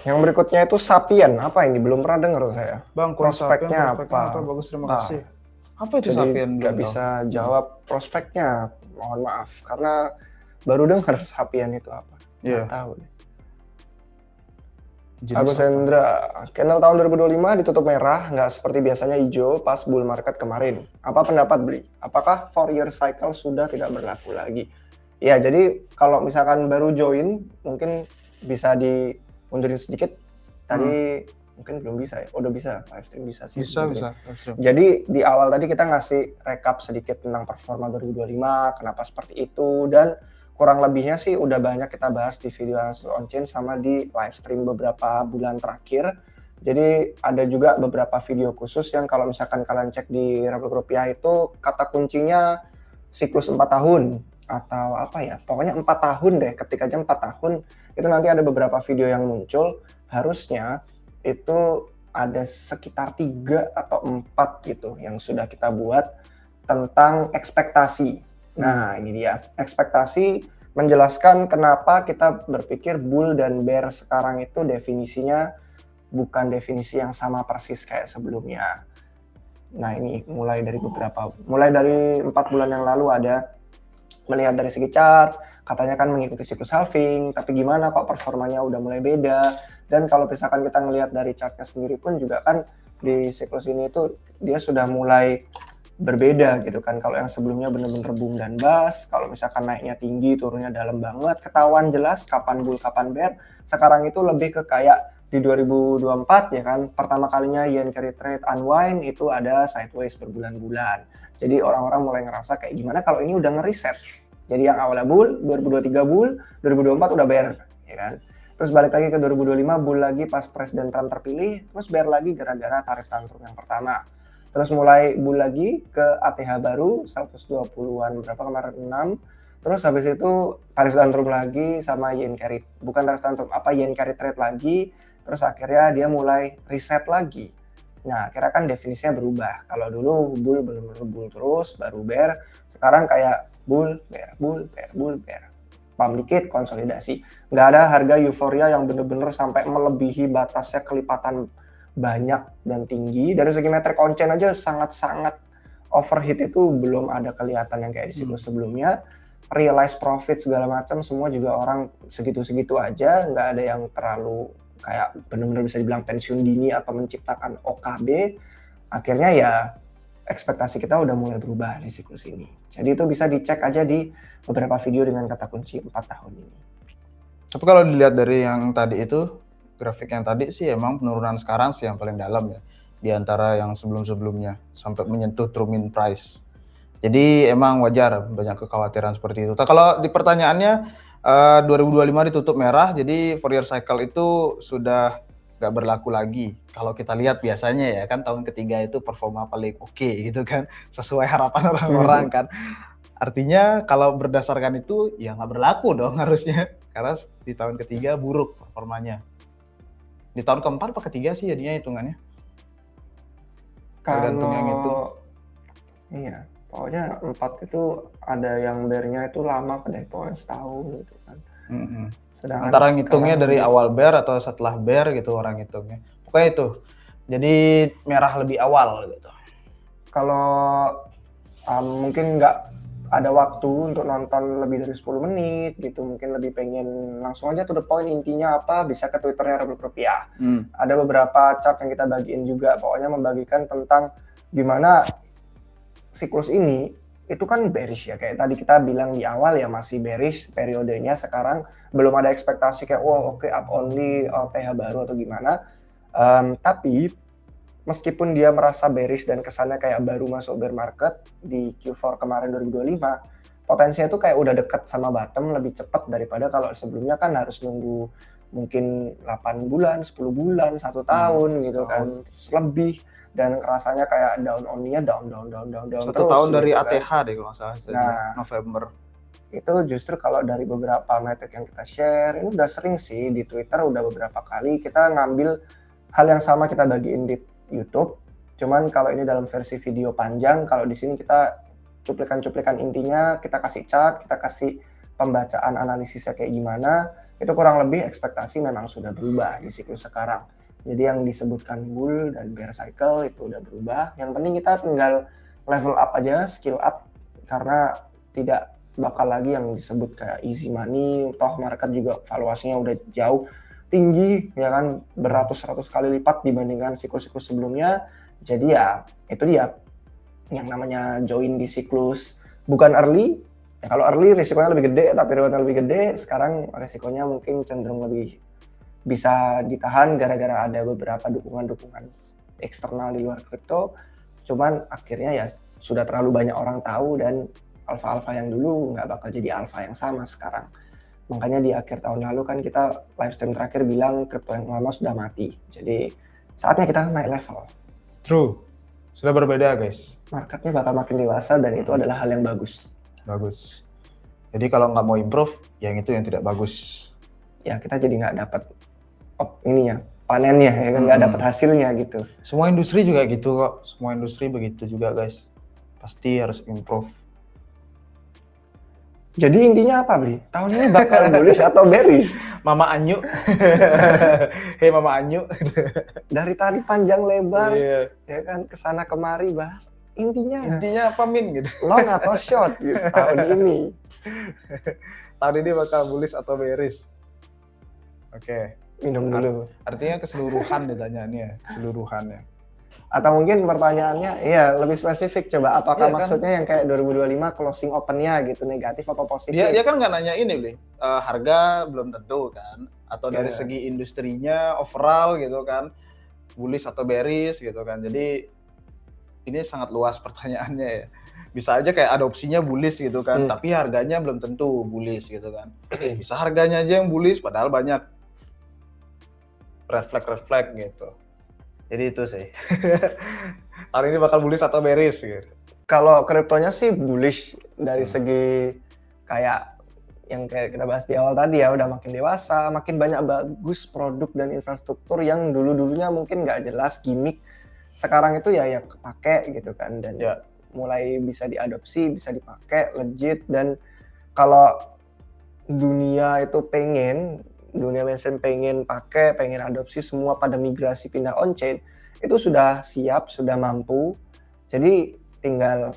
Yang berikutnya itu Sapien. Apa ini? Belum pernah dengar saya. Bang, prospeknya apa? Bagus, terima kasih. Apa itu Jadi Sapien? nggak bisa jawab prospeknya. Mohon maaf, karena baru dengar Sapien itu apa. Nggak tahu deh. Agus Hendra, candle tahun 2025 ditutup merah, nggak seperti biasanya hijau pas bull market kemarin. Apa pendapat beli? Apakah 4-year cycle sudah tidak berlaku lagi? Ya, jadi kalau misalkan baru join, mungkin bisa dimundurin sedikit. Tadi mungkin belum bisa ya? Udah bisa, live stream bisa sih. Bisa. Jadi di awal tadi kita ngasih recap sedikit tentang performa 2025, kenapa seperti itu, dan kurang lebihnya sih udah banyak kita bahas di video on chain sama di live stream beberapa bulan terakhir. Jadi ada juga beberapa video khusus yang kalau misalkan kalian cek di Republik Rupiah itu kata kuncinya siklus 4 tahun atau apa ya, pokoknya 4 tahun deh, ketik aja 4 tahun itu nanti ada beberapa video yang muncul. Harusnya itu ada sekitar 3 atau 4 gitu yang sudah kita buat tentang ekspektasi. Nah, ini dia. Ekspektasi menjelaskan kenapa kita berpikir bull dan bear sekarang itu definisinya bukan definisi yang sama persis kayak sebelumnya. Nah, ini mulai dari 4 bulan yang lalu ada melihat dari segi chart, katanya kan mengikuti siklus halving, tapi gimana kok performanya udah mulai beda. Dan kalau misalkan kita ngelihat dari chartnya sendiri pun juga kan di siklus ini itu dia sudah mulai berbeda gitu kan. Kalau yang sebelumnya bener-bener boom dan bust, kalau misalkan naiknya tinggi turunnya dalam banget, ketahuan jelas kapan bull kapan bear. Sekarang itu lebih ke kayak di 2024 ya kan, pertama kalinya yen carry trade unwind itu ada sideways berbulan-bulan. Jadi orang-orang mulai ngerasa kayak gimana kalau ini udah ngeriset. Jadi yang awalnya bull, 2023 bull, 2024 udah bear ya kan. Terus balik lagi ke 2025 bull lagi pas Presiden Trump terpilih, terus bear lagi gara-gara tarif tantrum yang pertama. Terus mulai bull lagi ke ATH baru 120-an berapa kemarin 6. Terus habis itu tarif tantrum lagi sama yen carry, bukan tarif tantrum, yen carry trade lagi. Terus akhirnya dia mulai reset lagi. Nah, akhirnya kan definisinya berubah. Kalau dulu bull benar-benar bull terus, baru bear. Sekarang kayak bull, bear, bull, bear, bull, bear. Pump dikit, konsolidasi. Nggak ada harga euforia yang benar-benar sampai melebihi batasnya kelipatan banyak dan tinggi. Dari segi metric on chain aja sangat-sangat overheat itu belum ada kelihatan yang kayak di siklus sebelumnya. Realized profit segala macam semua juga orang segitu-segitu aja, nggak ada yang terlalu kayak benar-benar bisa dibilang pensiun dini atau menciptakan OKB. Akhirnya ya ekspektasi kita udah mulai berubah di siklus ini. Jadi itu bisa dicek aja di beberapa video dengan kata kunci 4 tahun ini. Tapi kalau dilihat dari yang tadi itu, grafik yang tadi sih emang penurunan sekarang sih yang paling dalam ya. di antara yang sebelum-sebelumnya sampai menyentuh true min price. Jadi emang wajar banyak kekhawatiran seperti itu. Kalau di pertanyaannya 2025 ditutup merah, jadi Fourier cycle itu sudah nggak berlaku lagi. Kalau kita lihat biasanya ya kan tahun ketiga itu performa paling oke gitu kan, sesuai harapan orang-orang kan. Artinya kalau berdasarkan itu ya nggak berlaku dong harusnya, karena di tahun ketiga buruk performanya. Di tahun keempat apa ketiga sih jadinya hitungannya? Tergantung yang itu. Iya, pokoknya 4 itu ada yang bear-nya itu lama deh, pokoknya setahun gitu kan. Antara ngitungnya dari awal bear atau setelah bear gitu orang hitungnya. Pokoknya itu. Jadi merah lebih awal gitu. Kalau mungkin nggak ada waktu untuk nonton lebih dari 10 menit gitu, mungkin lebih pengen langsung aja to the point intinya apa, bisa ke Twitternya Republik Rupiah. Ada beberapa chart yang kita bagiin juga, pokoknya membagikan tentang gimana siklus ini itu kan bearish ya, kayak tadi kita bilang di awal ya masih bearish periodenya, sekarang belum ada ekspektasi kayak oke up only PH baru atau gimana, tapi meskipun dia merasa bearish dan kesannya kayak baru masuk bear market di Q4 kemarin 2025, potensinya tuh kayak udah deket sama bottom lebih cepat daripada kalau sebelumnya kan harus nunggu mungkin 8 bulan, 10 bulan, 1 tahun gitu kan, terus lebih, dan rasanya kayak down only-nya down 1 tahun dari gitu ATH kan. Deh kalau nggak salah, November. Itu justru kalau dari beberapa metrik yang kita share, ini udah sering sih di Twitter, udah beberapa kali kita ngambil hal yang sama kita bagiin di YouTube, cuman kalau ini dalam versi video panjang, kalau di sini kita cuplikan-cuplikan intinya, kita kasih chart, kita kasih pembacaan analisisnya kayak gimana, itu kurang lebih ekspektasi memang sudah berubah di siklus sekarang. Jadi yang disebutkan bull dan bear cycle itu udah berubah, yang penting kita tinggal level up aja, skill up, karena tidak bakal lagi yang disebut kayak easy money, toh market juga valuasinya udah jauh tinggi ya kan, beratus-ratus kali lipat dibandingkan siklus-siklus sebelumnya. Jadi ya itu dia yang namanya join di siklus bukan early ya, kalau early risikonya lebih gede tapi rewardnya lebih gede, sekarang risikonya mungkin cenderung lebih bisa ditahan gara-gara ada beberapa dukungan-dukungan eksternal di luar kripto, cuman akhirnya ya sudah terlalu banyak orang tahu dan alfa-alfa yang dulu nggak bakal jadi alfa yang sama sekarang. Makanya di akhir tahun lalu kan kita live stream terakhir bilang kripto yang lama sudah mati. Jadi saatnya kita naik level. True. Sudah berbeda guys. Marketnya bakal makin dewasa dan itu adalah hal yang bagus. Bagus. Jadi kalau nggak mau improve, yang itu yang tidak bagus. Ya kita jadi nggak dapat panennya ya kan, nggak dapat hasilnya gitu. Semua industri juga gitu kok. Semua industri begitu juga guys. Pasti harus improve. Jadi intinya apa, Bli? Tahun ini bakal bullish atau bearish? Mama Anyu. Hei Mama Anyu. Dari tadi panjang lebar, ya kan, kesana kemari bahas. Intinya apa Min gitu? Long atau short gitu tahun ini. Tahun ini bakal bullish atau bearish? Oke. Minum dulu. Artinya keseluruhan ditanyaannya, keseluruhannya. Atau mungkin pertanyaannya, iya lebih spesifik coba, apakah maksudnya kan, yang kayak 2025 closing open-nya gitu, negatif apa positif? Dia kan nggak nanya ini, Bli. Harga belum tentu kan, atau dari segi industrinya overall gitu kan, bullish atau bearish gitu kan. Jadi ini sangat luas pertanyaannya ya. Bisa aja kayak adopsinya bullish gitu kan, tapi harganya belum tentu bullish gitu kan. Bisa harganya aja yang bullish padahal banyak red flag gitu. Jadi itu sih. Tahun ini bakal bullish atau bearish gitu. Kalau kriptonya sih bullish dari segi kayak yang kayak kita bahas di awal tadi ya, udah makin dewasa, makin banyak bagus produk dan infrastruktur yang dulu-dulunya mungkin nggak jelas, gimmick. Sekarang itu ya kepake gitu kan, dan mulai bisa diadopsi, bisa dipakai legit. Dan kalau dunia itu dunia mainstream pengen pakai, pengen adopsi, semua pada migrasi pindah on-chain, itu sudah siap, sudah mampu. Jadi tinggal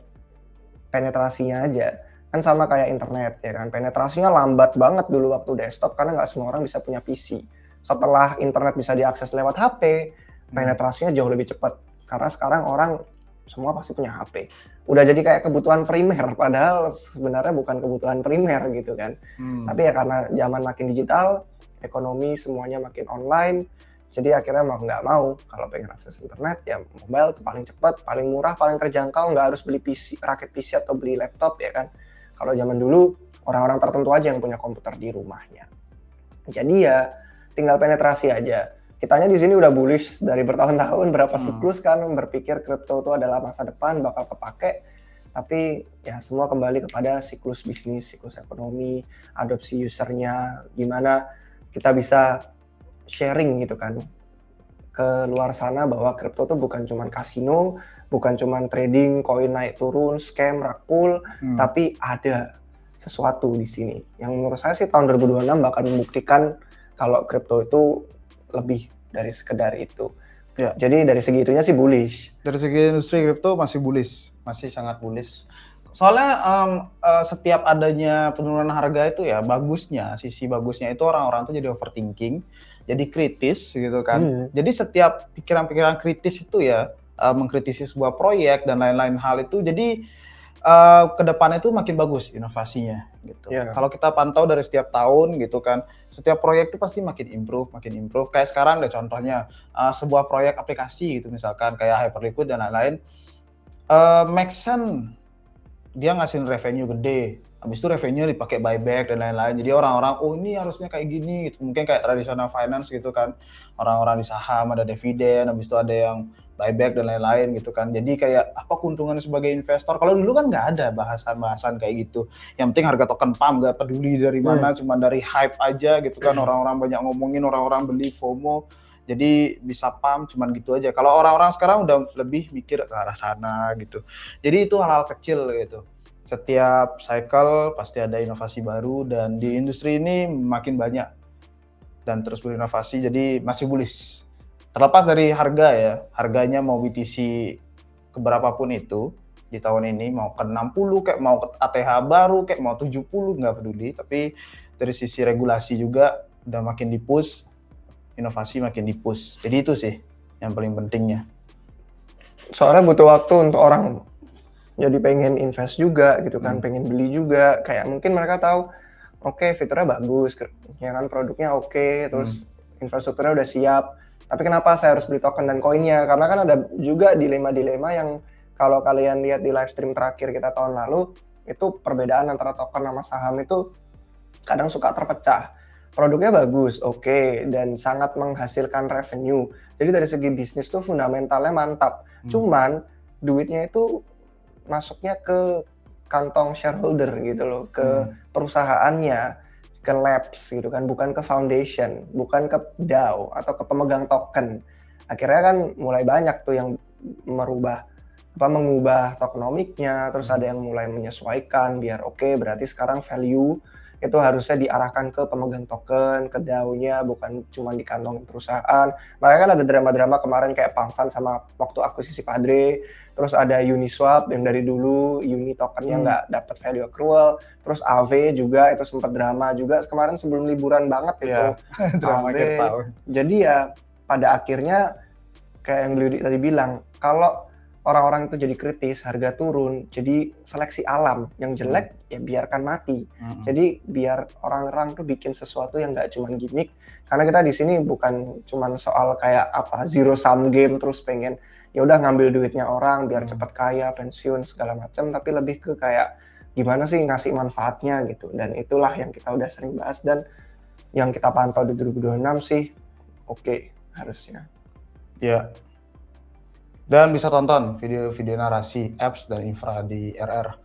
penetrasinya aja. Kan sama kayak internet ya kan, penetrasinya lambat banget dulu waktu desktop karena nggak semua orang bisa punya PC. Setelah internet bisa diakses lewat HP, penetrasinya jauh lebih cepat. Karena sekarang orang semua pasti punya HP. Udah jadi kayak kebutuhan primer, padahal sebenarnya bukan kebutuhan primer gitu kan. Tapi ya karena zaman makin digital, ekonomi semuanya makin online, Jadi akhirnya mau nggak mau, kalau pengen akses internet ya mobile itu paling cepat, paling murah, paling terjangkau, nggak harus beli PC, rakit PC atau beli laptop ya kan. Kalau zaman dulu orang-orang tertentu aja yang punya komputer di rumahnya. Jadi ya tinggal penetrasi aja. Kitanya di sini udah bullish dari bertahun-tahun, berapa siklus kan berpikir kripto itu adalah masa depan bakal kepake. Tapi ya semua kembali kepada siklus bisnis, siklus ekonomi, adopsi usernya, gimana kita bisa sharing gitu kan ke luar sana bahwa kripto tuh bukan cuman kasino, bukan cuman trading koin naik turun, scam, rakul, tapi ada sesuatu di sini. Yang menurut saya sih tahun 2026 bakal membuktikan kalau kripto itu lebih dari sekedar itu. Ya. Jadi dari segi itunya sih bullish. Dari segi industri kripto masih bullish, masih sangat bullish. Soalnya setiap adanya penurunan harga itu ya sisi bagusnya itu orang-orang tuh jadi overthinking, jadi kritis gitu kan. Jadi setiap pikiran-pikiran kritis itu ya mengkritisi sebuah proyek dan lain-lain hal itu, jadi ke depannya itu makin bagus inovasinya gitu. Yeah. Kalau kita pantau dari setiap tahun gitu kan, setiap proyek itu pasti makin improve. Kayak sekarang deh contohnya sebuah proyek aplikasi gitu misalkan kayak Hyperliquid dan lain-lain, make sense dia ngasihin revenue gede, habis itu revenue dipakai buyback dan lain-lain. Jadi orang-orang, oh ini harusnya kayak gini gitu. Mungkin kayak tradisional finance gitu kan, orang-orang di saham ada dividen, habis itu ada yang buyback dan lain-lain gitu kan. Jadi kayak apa keuntungan sebagai investor? Kalau dulu kan nggak ada bahasan-bahasan kayak gitu. Yang penting harga token pump, nggak peduli dari mana, cuma dari hype aja gitu kan. Orang-orang banyak ngomongin, orang-orang beli FOMO. Jadi bisa pump cuman gitu aja. Kalau orang-orang sekarang udah lebih mikir ke arah sana gitu. Jadi itu hal-hal kecil gitu. Setiap cycle pasti ada inovasi baru dan di industri ini makin banyak dan terus berinovasi, jadi masih bullish. Terlepas dari harga ya, harganya mau BTC keberapapun itu di tahun ini, mau ke 60 kayak mau ke ATH baru kayak mau 70 nggak peduli, tapi dari sisi regulasi juga udah makin di-push, inovasi makin di-push. Jadi itu sih yang paling pentingnya. Soalnya butuh waktu untuk orang jadi pengen invest juga gitu kan, pengen beli juga, kayak mungkin mereka tahu oke, fiturnya bagus, ya kan produknya oke, terus infrastrukturnya udah siap, tapi kenapa saya harus beli token dan koinnya? Karena kan ada juga dilema-dilema yang kalau kalian lihat di live stream terakhir kita tahun lalu, itu perbedaan antara token sama saham itu kadang suka terpecah. Produknya bagus, oke, dan sangat menghasilkan revenue. Jadi dari segi bisnis tuh fundamentalnya mantap. Cuman duitnya itu masuknya ke kantong shareholder gitu loh, ke perusahaannya, ke labs gitu kan, bukan ke foundation, bukan ke DAO atau ke pemegang token. Akhirnya kan mulai banyak tuh yang mengubah tokenomiknya, terus ada yang mulai menyesuaikan biar oke, berarti sekarang value itu harusnya diarahkan ke pemegang token, ke DAO-nya, bukan cuma di kantong perusahaan. Makanya kan ada drama-drama kemarin kayak Pangfan sama waktu akuisisi Padre, terus ada Uniswap yang dari dulu Uni tokennya nggak dapat value accrual, terus AV juga itu sempat drama juga kemarin sebelum liburan banget itu. Drama akhir tahun. Jadi ya pada akhirnya kayak yang Bludi tadi bilang, kalau orang-orang itu jadi kritis, harga turun, jadi seleksi alam, yang jelek ya biarkan mati. Jadi biar orang-orang tuh bikin sesuatu yang nggak cuma gimmick, karena kita di sini bukan cuma soal kayak apa zero sum game terus pengen ya udah ngambil duitnya orang biar cepat kaya, pensiun segala macam, tapi lebih ke kayak gimana sih ngasih manfaatnya gitu. Dan itulah yang kita udah sering bahas dan yang kita pantau di 2026 sih oke, harusnya. Ya. Dan bisa tonton video-video narasi apps dan infra di RR.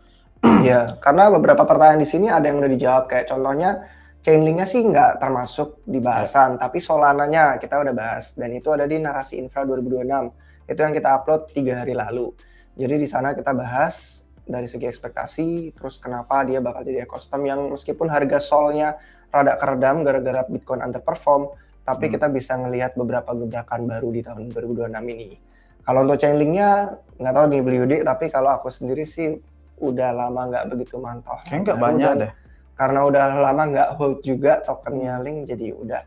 Ya, karena beberapa pertanyaan di sini ada yang udah dijawab, kayak contohnya Chainlink-nya sih nggak termasuk di bahasan, tapi Solana-nya kita udah bahas dan itu ada di narasi infra 2026. Itu yang kita upload 3 hari lalu. Jadi di sana kita bahas dari segi ekspektasi, terus kenapa dia bakal jadi ekosistem yang meskipun harga Sol-nya rada keredam gara-gara Bitcoin underperform, tapi kita bisa ngelihat beberapa gebrakan baru di tahun 2026 ini. Kalau untuk Chainlink-nya nggak tahu nih Bludi, tapi kalau aku sendiri sih udah lama nggak begitu mantau. Kayaknya nggak banyak deh. Karena udah lama nggak hold juga tokennya Link, jadi udah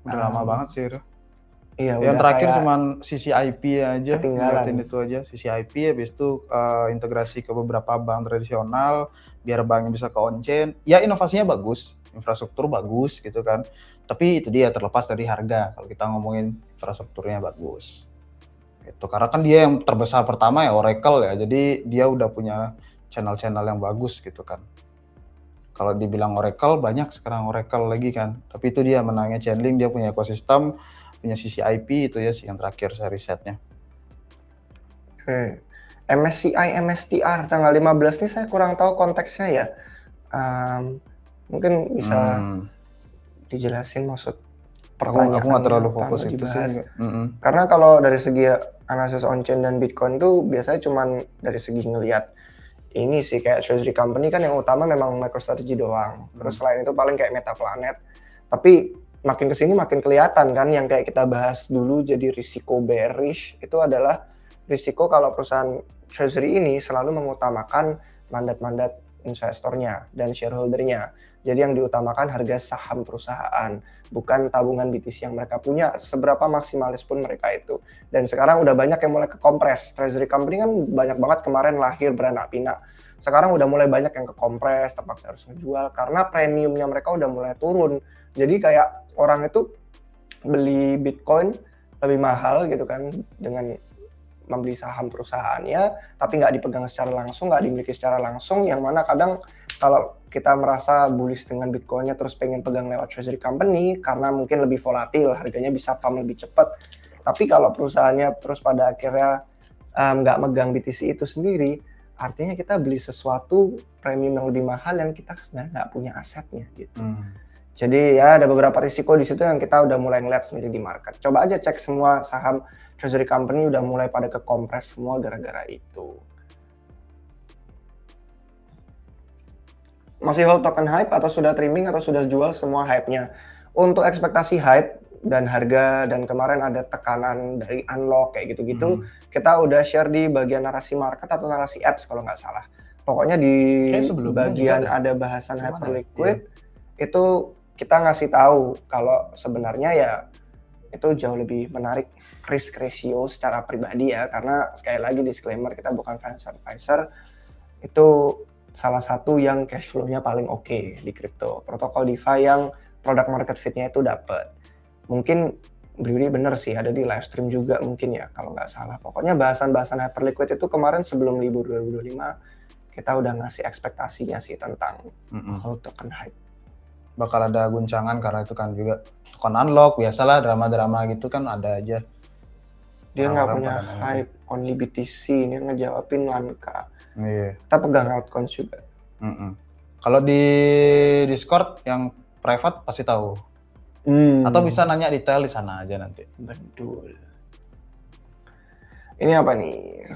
lama banget sih itu. Iya, yang terakhir cuman sisi IP aja, ketinggalan itu aja, sisi IP, habis itu integrasi ke beberapa bank tradisional, biar banknya bisa ke on-chain. Ya inovasinya bagus, infrastruktur bagus gitu kan. Tapi itu dia terlepas dari harga kalau kita ngomongin infrastrukturnya bagus. Itu karena kan dia yang terbesar pertama ya Oracle ya. Jadi dia udah punya channel-channel yang bagus gitu kan. Kalau dibilang Oracle banyak sekarang Oracle lagi kan. Tapi itu dia menangnya Chainlink, dia punya ekosistem, punya sisi IP itu ya sih yang terakhir saya risetnya. Oke. MSCI MSTR tanggal 15 ini saya kurang tahu konteksnya ya. Mungkin bisa dijelasin maksud pertanyaan. Aku nggak terlalu fokus itu sih. Karena kalau dari segi analisis on-chain dan Bitcoin tuh biasanya cuman dari segi ngelihat ini sih kayak treasury company kan yang utama memang MicroStrategy doang. Terus selain itu paling kayak Metaplanet. Tapi makin kesini makin kelihatan kan yang kayak kita bahas dulu jadi risiko bearish itu adalah risiko kalau perusahaan treasury ini selalu mengutamakan mandat-mandat investornya dan shareholdernya. Jadi yang diutamakan harga saham perusahaan, bukan tabungan BTC yang mereka punya, seberapa maksimalis pun mereka itu. Dan sekarang udah banyak yang mulai kekompres. Treasury company kan banyak banget kemarin lahir beranak pinak. Sekarang udah mulai banyak yang kekompres, terpaksa harus ngejual, karena premiumnya mereka udah mulai turun. Jadi kayak orang itu beli Bitcoin lebih mahal gitu kan, dengan membeli saham perusahaannya, tapi nggak dipegang secara langsung, nggak dimiliki secara langsung, yang mana kadang kalau kita merasa bullish dengan Bitcoinnya terus pengen pegang lewat treasury company karena mungkin lebih volatil, harganya bisa pump lebih cepat. Tapi kalau perusahaannya terus pada akhirnya nggak megang BTC itu sendiri, artinya kita beli sesuatu premium yang lebih mahal yang kita sebenarnya nggak punya asetnya gitu. Jadi ya ada beberapa risiko di situ yang kita udah mulai ngeliat sendiri di market. Coba aja cek semua saham treasury company udah mulai pada kekompres semua gara-gara itu. Masih hold token hype atau sudah trimming atau sudah jual semua hype-nya? Untuk ekspektasi hype dan harga dan kemarin ada tekanan dari unlock kayak gitu-gitu, kita udah share di bagian narasi market atau narasi apps kalau nggak salah. Pokoknya di bagian ada bahasan Hyperliquid itu kita ngasih tahu kalau sebenarnya ya itu jauh lebih menarik risk ratio secara pribadi ya, karena sekali lagi disclaimer kita bukan financial advisor, itu salah satu yang cash flow-nya paling oke di crypto. Protokol DeFi yang product market fit-nya itu dapat. Mungkin Bruri bener sih, ada di live stream juga mungkin ya kalau nggak salah. Pokoknya bahasan-bahasan Hyperliquid itu kemarin sebelum libur 2025 kita udah ngasih ekspektasinya sih tentang hold token hype. Bakal ada guncangan karena itu kan juga token unlock, biasalah drama-drama gitu kan ada aja. Dia nggak punya hype, only BTC, ini ngejawabin Lanka. Kita pegang altcoins juga. Kalau di Discord yang private pasti tahu. Atau bisa nanya detail di sana aja nanti. Betul. Ini apa nih?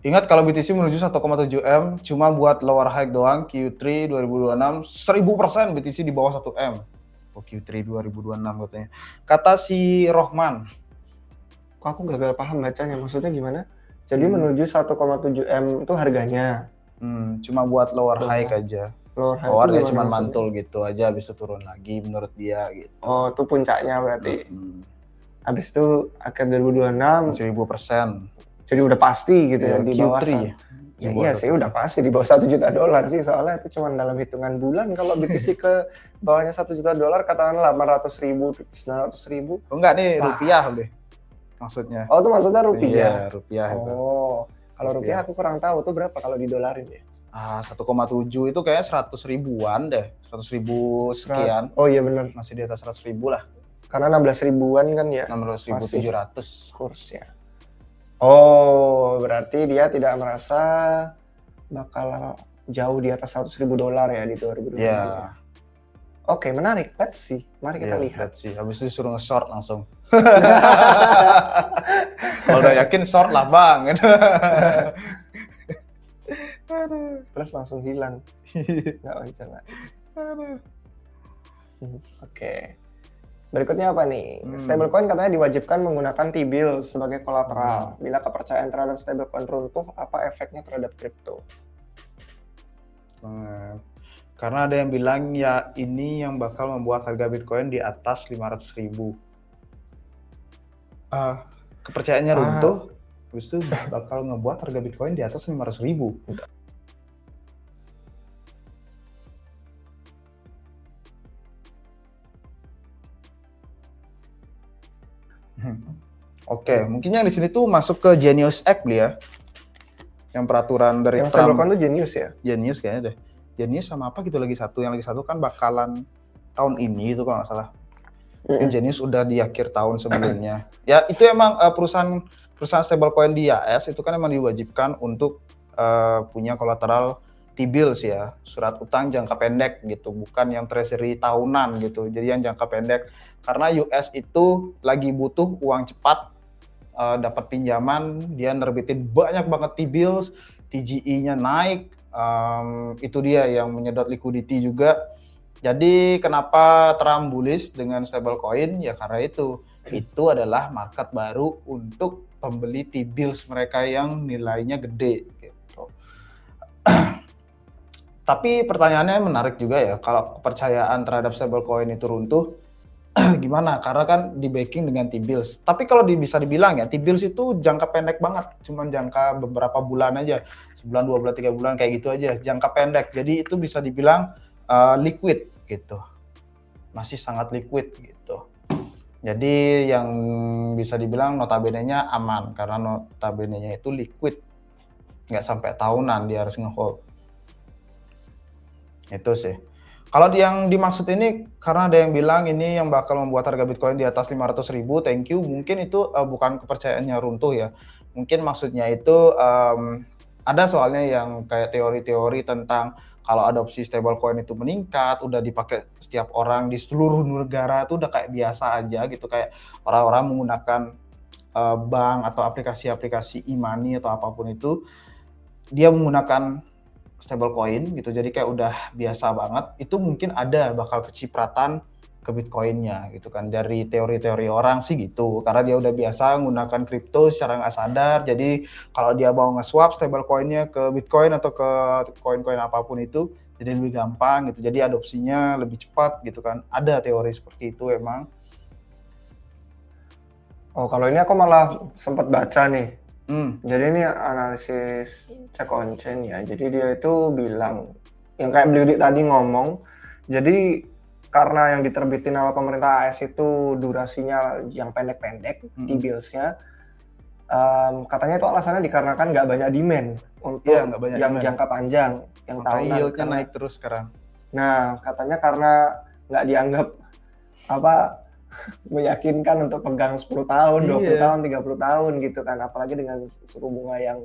Ingat kalau BTC menuju 1,7 M cuma buat lower high doang, Q3 2026 1000% BTC di bawah 1 M. Oh, Q3 2026 katanya. Kata si Rohman. Kok aku gagal paham bacanya, maksudnya gimana? Jadi menuju 1,7 M itu harganya. Cuma buat lower high aja. Lower dia cuma mantul gitu aja, habis itu turun lagi menurut dia gitu. Oh, itu puncaknya berarti. Habis itu akhir 2026 1000%. Jadi udah pasti gitu ya di bawah Q3 ya. Iya sih udah pasti di bawah $1 juta sih, soalnya itu cuma dalam hitungan bulan. Kalau BTC ke bawahnya $1 juta katakanlah 800.000, 900.000. Oh enggak nih, rupiah deh maksudnya. Oh itu maksudnya rupiah? Iya, rupiah itu. Oh, kalau rupiah aku kurang tahu tuh berapa kalau didolarin ya? 1,7 itu kayaknya 100 ribuan deh, 100 ribu sekian. Oh iya benar. Masih di atas 100 ribu lah. Karena 16 ribuan kan ya? 16.700 kursnya. Oh, berarti dia tidak merasa bakal jauh di atas $100.000 ya di 2020. Iya. Oke, menarik. Let's see. Mari kita lihat. Let's see. Habis itu disuruh nge-short langsung. Kalau udah yakin short lah bang. Terus langsung hilang. Nggak wajar lah. Oke. Berikutnya apa nih? Stablecoin katanya diwajibkan menggunakan T-bill sebagai kolateral. Bila kepercayaan terhadap stablecoin runtuh, apa efeknya terhadap kripto? Karena ada yang bilang ya ini yang bakal membuat harga Bitcoin di atas 500.000. Kepercayaannya runtuh, habis itu bakal ngebuat harga Bitcoin di atas 500.000. Oke, mungkin yang di sini tuh masuk ke Genius Act beli ya. Yang peraturan dari yang Trump. stablecoin tuh Genius ya? Genius kayaknya deh. Genius sama apa gitu lagi satu. Yang lagi satu kan bakalan tahun ini itu kalau nggak salah. Yang Genius udah di akhir tahun sebelumnya. Ya itu emang perusahaan stablecoin di AS itu kan emang diwajibkan untuk punya kolateral T-bills ya, surat utang jangka pendek gitu, bukan yang treasury tahunan gitu. Jadi yang jangka pendek. Karena US itu lagi butuh uang cepat, dapat pinjaman, dia nerbitin banyak banget T-bills, TGE-nya naik, itu dia yang menyedot liquidity juga. Jadi kenapa Trump bullish dengan stablecoin? Ya karena itu adalah market baru untuk pembeli T-bills mereka yang nilainya gede gitu. Tapi pertanyaannya menarik juga ya, kalau kepercayaan terhadap stablecoin itu runtuh, gimana? Karena kan di backing dengan T-bills. Tapi kalau bisa dibilang ya, T-bills itu jangka pendek banget, cuman jangka beberapa bulan aja, sebulan, 2 bulan, 3 bulan kayak gitu aja, jangka pendek. Jadi itu bisa dibilang liquid gitu, masih sangat liquid gitu. Jadi yang bisa dibilang notabene-nya aman, karena notabene-nya itu liquid, nggak sampai tahunan dia harus nge-hold. Itu sih. Kalau yang dimaksud ini, karena ada yang bilang ini yang bakal membuat harga Bitcoin di atas 500.000, thank you. Mungkin itu bukan kepercayaannya runtuh ya. Mungkin maksudnya itu ada soalnya yang kayak teori-teori tentang kalau adopsi stablecoin itu meningkat, udah dipakai setiap orang di seluruh negara itu udah kayak biasa aja gitu. Kayak orang-orang menggunakan bank atau aplikasi-aplikasi e-money atau apapun itu, dia menggunakan stablecoin gitu, jadi kayak udah biasa banget. Itu mungkin ada bakal kecipratan ke Bitcoinnya gitu kan, dari teori-teori orang sih gitu, karena dia udah biasa menggunakan kripto secara nggak sadar. Jadi kalau dia mau nge-swap stablecoinnya ke Bitcoin atau ke koin-koin apapun itu, jadi lebih gampang gitu, jadi adopsinya lebih cepat gitu kan. Ada teori seperti itu emang. Oh, kalau ini aku malah sempat baca nih. Jadi ini analisis check on chain ya. Jadi dia itu bilang, yang kayak Beli tadi ngomong, jadi karena yang diterbitin sama pemerintah AS itu durasinya yang pendek-pendek, T-bills-nya, katanya itu alasannya dikarenakan nggak banyak demand untuk yang jangka panjang, yang tahunan. Yield-nya naik terus sekarang. Nah, katanya karena nggak dianggap meyakinkan untuk pegang 10 tahun, 20 tahun, 30 tahun gitu kan, apalagi dengan suku bunga yang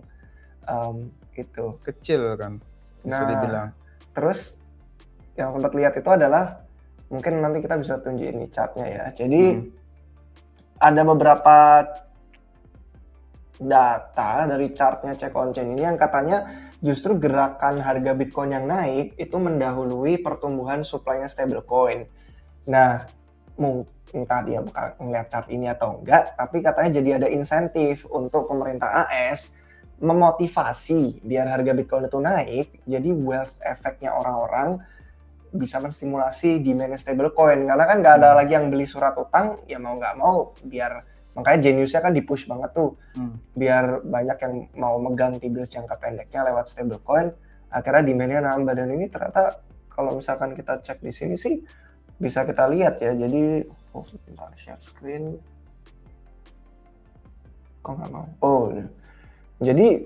itu kecil kan, bisa dibilang. Terus yang sempat lihat itu adalah, mungkin nanti kita bisa tunjukin nih chartnya ya. Jadi ada beberapa data dari chartnya check on chain ini yang katanya justru gerakan harga Bitcoin yang naik itu mendahului pertumbuhan supply-nya stablecoin. Nah, entah dia bakal ngeliat chart ini atau enggak, tapi katanya jadi ada insentif untuk pemerintah AS memotivasi biar harga Bitcoin itu naik, jadi wealth effect-nya orang-orang bisa menstimulasi demand stablecoin, karena kan nggak ada lagi yang beli surat utang, ya mau nggak mau, biar makanya Genius-nya kan di-push banget tuh, biar banyak yang mau megang T-bills jangka pendeknya lewat stablecoin, akhirnya demand-nya nambah. Dan ini ternyata kalau misalkan kita cek di sini sih bisa kita lihat ya. Jadi sebentar, share screen kok nggak mau. Jadi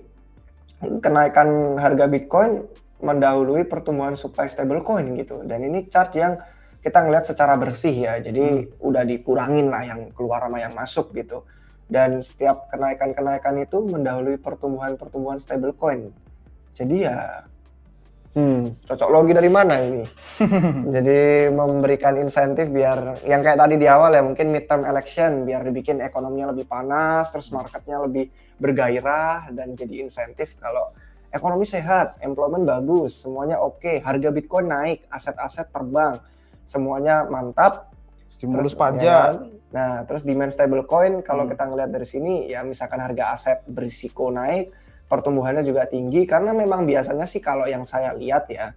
kenaikan harga Bitcoin mendahului pertumbuhan supply stablecoin gitu. Dan ini chart yang kita ngelihat secara bersih ya. Jadi udah dikurangin lah yang keluar sama yang masuk gitu. Dan setiap kenaikan-kenaikan itu mendahului pertumbuhan stablecoin. Jadi ya cocok logi dari mana ini? Jadi memberikan insentif biar yang kayak tadi di awal ya, mungkin midterm election biar dibikin ekonominya lebih panas, terus marketnya lebih bergairah, dan jadi insentif kalau ekonomi sehat, employment bagus, semuanya oke, harga Bitcoin naik, aset-aset terbang, semuanya mantap, stimulus pajak. Nah, terus demand stablecoin kalau kita ngelihat dari sini ya, misalkan harga aset berisiko naik, pertumbuhannya juga tinggi, karena memang biasanya sih kalau yang saya lihat ya,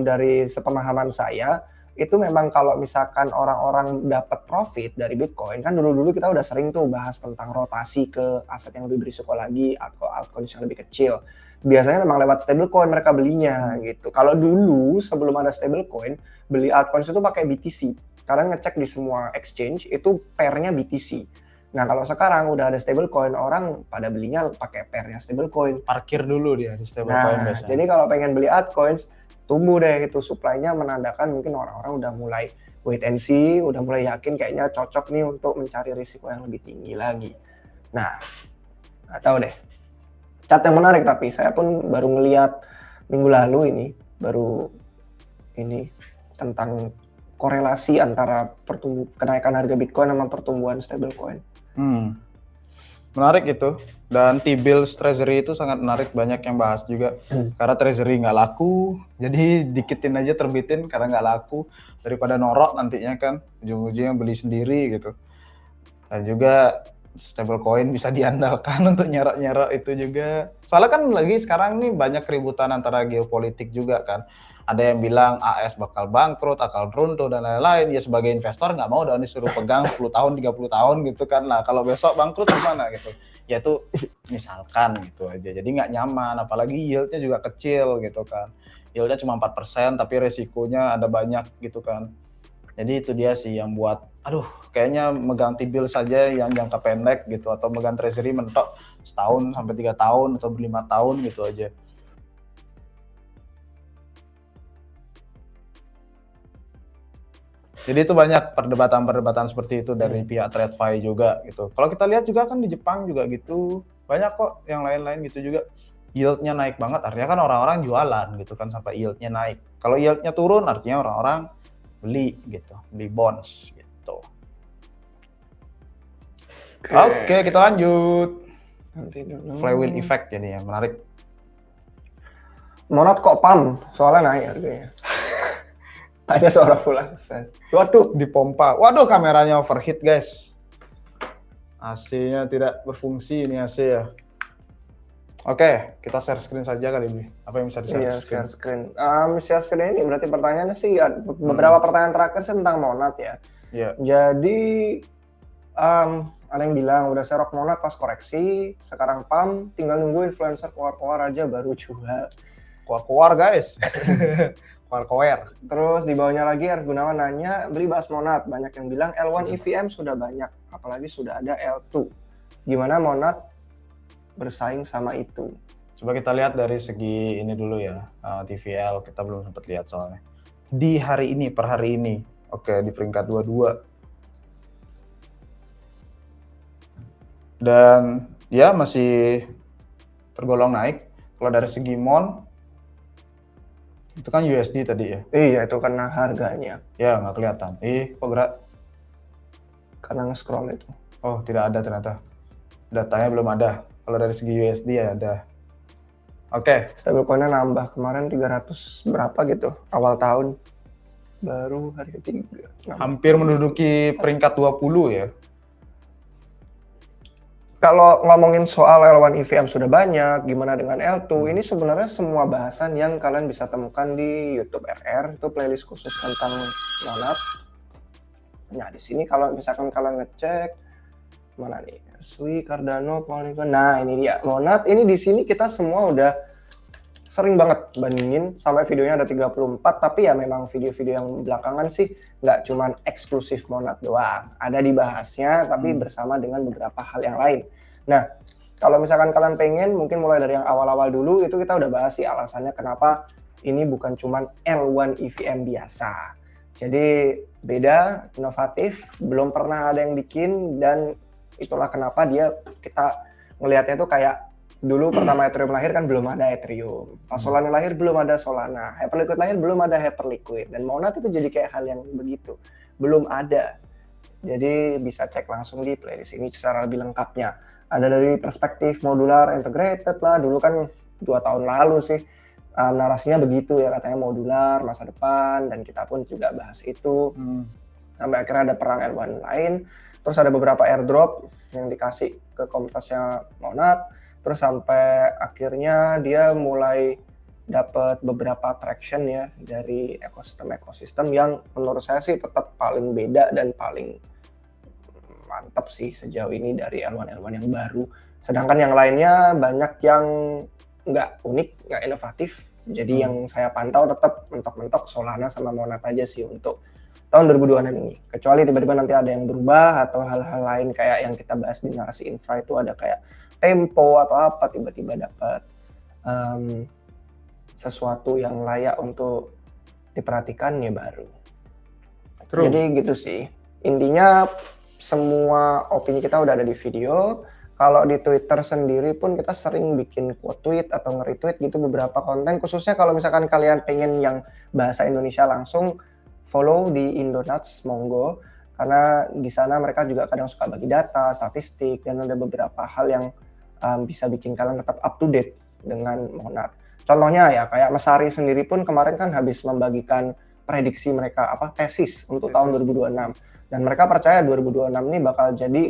dari sepemahaman saya, itu memang kalau misalkan orang-orang dapat profit dari Bitcoin, kan dulu-dulu kita udah sering tuh bahas tentang rotasi ke aset yang lebih berisiko lagi, atau altcoin yang lebih kecil. Biasanya memang lewat stablecoin mereka belinya gitu. Kalau dulu sebelum ada stablecoin, beli altcoin itu pakai BTC. Karena ngecek di semua exchange itu pairnya BTC. Nah kalau sekarang udah ada stablecoin, orang pada belinya pakai pairnya stablecoin. Parkir dulu dia di stablecoin biasanya. Jadi kalau pengen beli altcoins, tumbuh deh itu supply-nya, menandakan mungkin orang-orang udah mulai wait and see, udah mulai yakin kayaknya cocok nih untuk mencari risiko yang lebih tinggi lagi. Nah, nggak tahu deh. Chart yang menarik tapi saya pun baru ngeliat minggu lalu ini tentang korelasi antara kenaikan harga Bitcoin sama pertumbuhan stablecoin. Menarik itu. Dan T-bills treasury itu sangat menarik, banyak yang bahas juga. Karena treasury nggak laku, jadi dikitin aja terbitin karena nggak laku. Daripada norok nantinya kan, ujung-ujungnya beli sendiri gitu. Dan juga stablecoin bisa diandalkan untuk nyerok-nyerok itu juga. Soalnya kan lagi sekarang nih banyak keributan antara geopolitik juga kan. Ada yang bilang AS bakal bangkrut, akal runtuh dan lain-lain. Ya sebagai investor nggak mau dong disuruh pegang 10 tahun, 30 tahun gitu kan. Lah kalau besok bangkrut gimana gitu. Ya itu misalkan gitu aja. Jadi nggak nyaman, apalagi yieldnya juga kecil gitu kan. Yieldnya cuma 4% tapi resikonya ada banyak gitu kan. Jadi itu dia sih yang buat, kayaknya megang T-bill saja yang jangka pendek gitu, atau megang treasury mentok setahun sampai 3 tahun atau 5 tahun gitu aja. Jadi itu banyak perdebatan-perdebatan seperti itu dari pihak TradFi juga gitu. Kalau kita lihat juga kan di Jepang juga gitu, banyak kok yang lain-lain gitu juga. Yield-nya naik banget, artinya kan orang-orang jualan gitu kan sampai yield-nya naik. Kalau yield-nya turun, artinya orang-orang beli gitu, beli bonds gitu. Oke, kita lanjut. Flywheel effect jadi yang menarik. Monat kok pump, soalnya naik harganya. Tanya seorang full access. Waduh, dipompa. Waduh, kameranya overheat, guys. AC-nya tidak berfungsi ini AC ya. Oke, kita share screen saja kali ini. Apa yang bisa di-share screen? Share screen. Share screen ini berarti pertanyaannya sih, beberapa pertanyaan terakhir sih tentang Monat ya. Yeah. Jadi, ada yang bilang udah serok Monat pas koreksi, sekarang pump, tinggal nunggu influencer keluar-keluar aja baru jual. Keluar-keluar, guys. Keluar-keluar. Terus di bawahnya lagi R Gunawan nanya, beli bahas Monat. Banyak yang bilang L1 EVM sudah banyak, apalagi sudah ada L2. Gimana Monat bersaing sama itu? Coba kita lihat dari segi ini dulu ya, TVL kita belum sempat lihat soalnya. Di hari ini, per hari ini, oke, di peringkat 22. Dan ya masih tergolong naik. Kalau dari segi MON, itu kan USD tadi ya? Iya, itu karena harganya. Ya, nggak kelihatan. Kok gerak? Karena nge-scroll itu. Oh, tidak ada ternyata. Datanya belum ada. Kalau dari segi USD ya ada. Oke. Stablecoin-nya nambah kemarin 300 berapa gitu, awal tahun. Baru hari ketiga. Hampir menduduki peringkat 20 ya. Kalau ngomongin soal L1 EVM sudah banyak, gimana dengan L2? Ini sebenarnya semua bahasan yang kalian bisa temukan di YouTube RR, itu playlist khusus tentang Monat. Nah, di sini kalau misalkan kalian ngecek mana nih? Sui, Cardano, Polygon. Nah, ini dia Monat. Ini di sini kita semua udah sering banget bandingin, sampai videonya ada 34, tapi ya memang video-video yang belakangan sih nggak cuman eksklusif Monat doang. Ada dibahasnya, tapi bersama dengan beberapa hal yang lain. Nah, kalau misalkan kalian pengen, mungkin mulai dari yang awal-awal dulu, itu kita udah bahas sih alasannya kenapa ini bukan cuman L1 EVM biasa. Jadi beda, inovatif, belum pernah ada yang bikin, dan itulah kenapa kita ngelihatnya tuh kayak dulu pertama Ethereum lahir kan belum ada Ethereum. Pas Solana lahir belum ada Solana. Hyperliquid lahir belum ada Hyperliquid. Dan Monat itu jadi kayak hal yang begitu. Belum ada. Jadi bisa cek langsung di playlist ini secara lebih lengkapnya. Ada dari perspektif modular integrated lah. Dulu kan 2 tahun lalu sih narasinya begitu ya, katanya modular masa depan, dan kita pun juga bahas itu. Sampai akhirnya ada perang L1 lain. Terus ada beberapa airdrop yang dikasih ke komunitasnya Monat. Terus sampai akhirnya dia mulai dapat beberapa traction ya dari ekosistem yang menurut saya sih tetap paling beda dan paling mantap sih sejauh ini dari L1 yang baru. Sedangkan yang lainnya banyak yang nggak unik, nggak inovatif. Jadi yang saya pantau tetap mentok-mentok Solana sama Monat aja sih untuk tahun 2026 ini. Kecuali tiba-tiba nanti ada yang berubah atau hal-hal lain kayak yang kita bahas di narasi infra itu ada kayak tempo atau apa tiba-tiba dapat sesuatu yang layak untuk diperhatikan ya baru. True. Jadi gitu sih. Intinya semua opini kita udah ada di video. Kalau di Twitter sendiri pun kita sering bikin quote tweet atau nge-retweet gitu beberapa konten. Khususnya kalau misalkan kalian pengen yang bahasa Indonesia langsung, follow di Indonauts, monggo. Karena di sana mereka juga kadang suka bagi data, statistik, dan ada beberapa hal yang bisa bikin kalian tetap up to date dengan Monat. Contohnya ya kayak Mesari sendiri pun kemarin kan habis membagikan prediksi mereka tesis untuk tahun 2026. Dan mereka percaya 2026 ini bakal jadi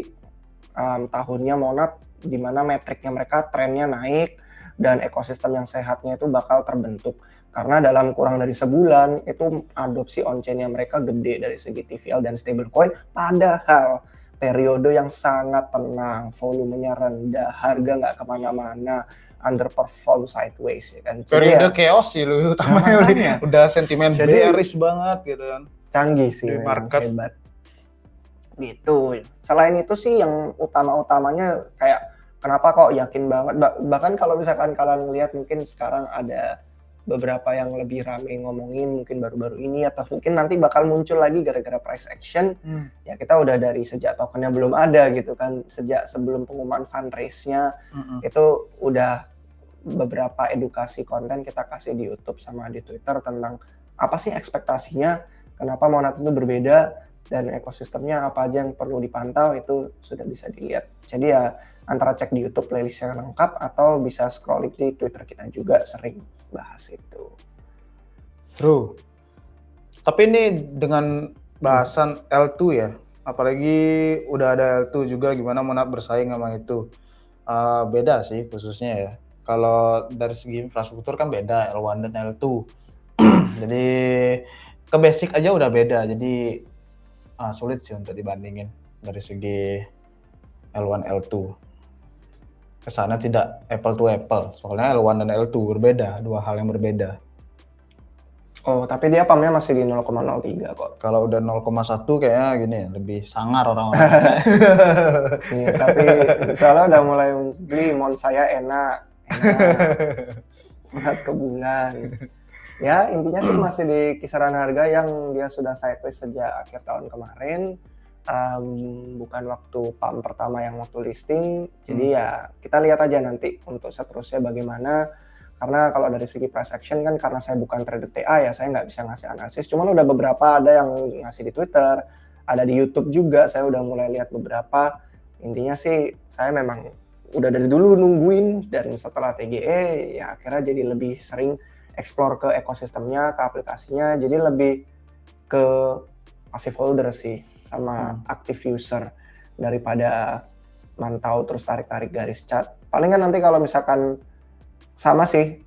tahunnya Monat di mana metriknya mereka trennya naik dan ekosistem yang sehatnya itu bakal terbentuk. Karena dalam kurang dari sebulan itu adopsi on-chain-nya mereka gede dari segi TVL dan stablecoin, padahal periode yang sangat tenang, volumenya rendah, harga nggak kemana-mana, underperform sideways ya kan. Periode chaos sih lu utamanya udah sentimen bearish banget gitu kan. Canggih sih market hebat. Gitu. Selain itu sih yang utama-utamanya kayak kenapa kok yakin banget, bahkan kalau misalkan kalian lihat mungkin sekarang ada beberapa yang lebih rame ngomongin mungkin baru-baru ini atau mungkin nanti bakal muncul lagi gara-gara price action. Ya kita udah dari sejak tokennya belum ada gitu kan, sejak sebelum pengumuman fundraise-nya itu udah beberapa edukasi konten kita kasih di YouTube sama di Twitter tentang apa sih ekspektasinya, kenapa Monat itu berbeda, dan ekosistemnya apa aja yang perlu dipantau itu sudah bisa dilihat. Jadi ya antara cek di YouTube playlist yang lengkap atau bisa scrolling di Twitter kita juga sering bahas itu. True. Tapi ini dengan bahasan L2 ya, apalagi udah ada L2 juga gimana Monat bersaing sama itu. Beda sih khususnya ya. Kalau dari segi infrastruktur kan beda L1 dan L2. Jadi ke basic aja udah beda. Jadi sulit sih untuk dibandingin dari segi L1 L2. Kesannya tidak apple to apple. Soalnya L1 dan L2 berbeda, dua hal yang berbeda. Oh, tapi dia pamnya masih di 0,03 kok. Kalau udah 0,1 kayaknya gini, lebih sangar orang-orang. Iya, tapi soalnya udah mulai beli mon saya enak buat ke bulan. Ya intinya sih masih di kisaran harga yang dia sudah sideways sejak akhir tahun kemarin, bukan waktu pump pertama yang waktu listing. Jadi ya kita lihat aja nanti untuk seterusnya bagaimana, karena kalau dari segi price action kan karena saya bukan trader TA ya saya nggak bisa ngasih analisis, cuman udah beberapa ada yang ngasih di Twitter, ada di YouTube juga, saya udah mulai lihat beberapa. Intinya sih saya memang udah dari dulu nungguin, dan setelah TGE ya akhirnya jadi lebih sering explore ke ekosistemnya, ke aplikasinya, jadi lebih ke passive holder sih sama active user daripada mantau terus tarik-tarik garis chart. Palingan nanti kalau misalkan sama sih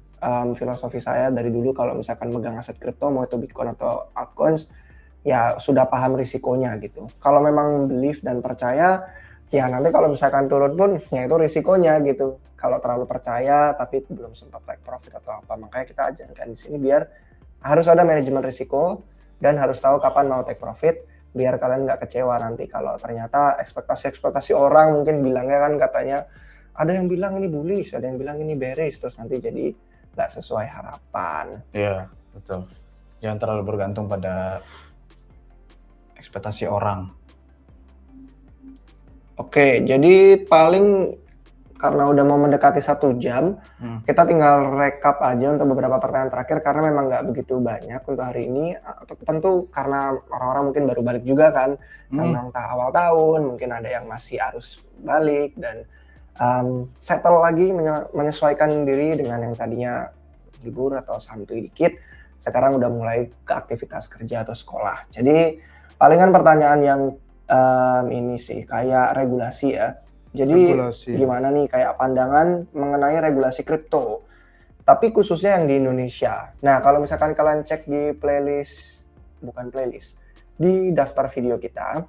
filosofi saya dari dulu, kalau misalkan megang aset kripto mau itu Bitcoin atau altcoins ya sudah paham risikonya gitu. Kalau memang believe dan percaya ya nanti kalau misalkan turun pun ya itu risikonya gitu. Kalau terlalu percaya tapi belum sempat take profit atau apa, makanya kita ajarkan di sini biar harus ada manajemen risiko dan harus tahu kapan mau take profit biar kalian nggak kecewa nanti kalau ternyata ekspektasi orang mungkin bilangnya kan katanya ada yang bilang ini bullish, ada yang bilang ini bearish, terus nanti jadi nggak sesuai harapan. Iya betul. Jangan terlalu bergantung pada ekspektasi orang. Oke, jadi paling karena udah mau mendekati 1 jam, kita tinggal recap aja untuk beberapa pertanyaan terakhir karena memang nggak begitu banyak untuk hari ini. Tentu karena orang-orang mungkin baru balik juga kan, tentang awal tahun, mungkin ada yang masih arus balik dan settle lagi menyesuaikan diri dengan yang tadinya libur atau santuy dikit, sekarang udah mulai ke aktivitas kerja atau sekolah. Jadi palingan pertanyaan yang ini sih kayak regulasi ya. Jadi gimana nih kayak pandangan mengenai regulasi kripto, tapi khususnya yang di Indonesia. Nah kalau misalkan kalian cek di di daftar video kita,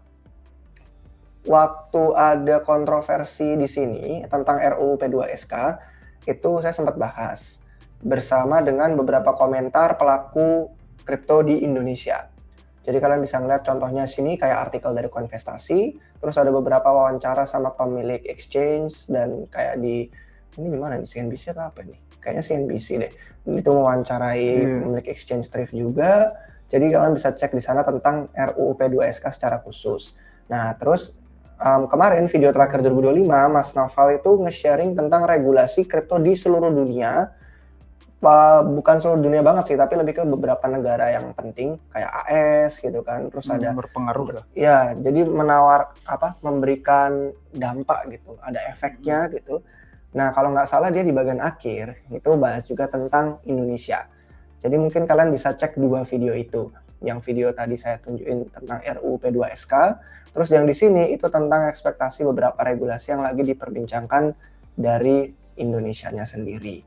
waktu ada kontroversi di sini tentang RUU P2SK, itu saya sempat bahas bersama dengan beberapa komentar pelaku kripto di Indonesia. Jadi kalian bisa ngeliat contohnya sini kayak artikel dari Koinvestasi, terus ada beberapa wawancara sama pemilik exchange, dan kayak ini gimana nih, CNBC atau apa nih? Kayaknya CNBC deh. Itu mewawancarai pemilik exchange Thrift juga. Jadi kalian bisa cek di sana tentang RUU P2SK secara khusus. Nah, terus kemarin video terakhir 2025, Mas Naval itu nge-sharing tentang regulasi kripto di seluruh dunia. Bukan seluruh dunia banget sih, tapi lebih ke beberapa negara yang penting kayak AS gitu kan. Terus ada berpengaruh lah. Ya, jadi memberikan dampak gitu, ada efeknya gitu. Nah, kalau nggak salah dia di bagian akhir itu bahas juga tentang Indonesia. Jadi mungkin kalian bisa cek 2 video itu. Yang video tadi saya tunjukin tentang RUU P2SK, terus yang di sini itu tentang ekspektasi beberapa regulasi yang lagi diperbincangkan dari Indonesianya sendiri.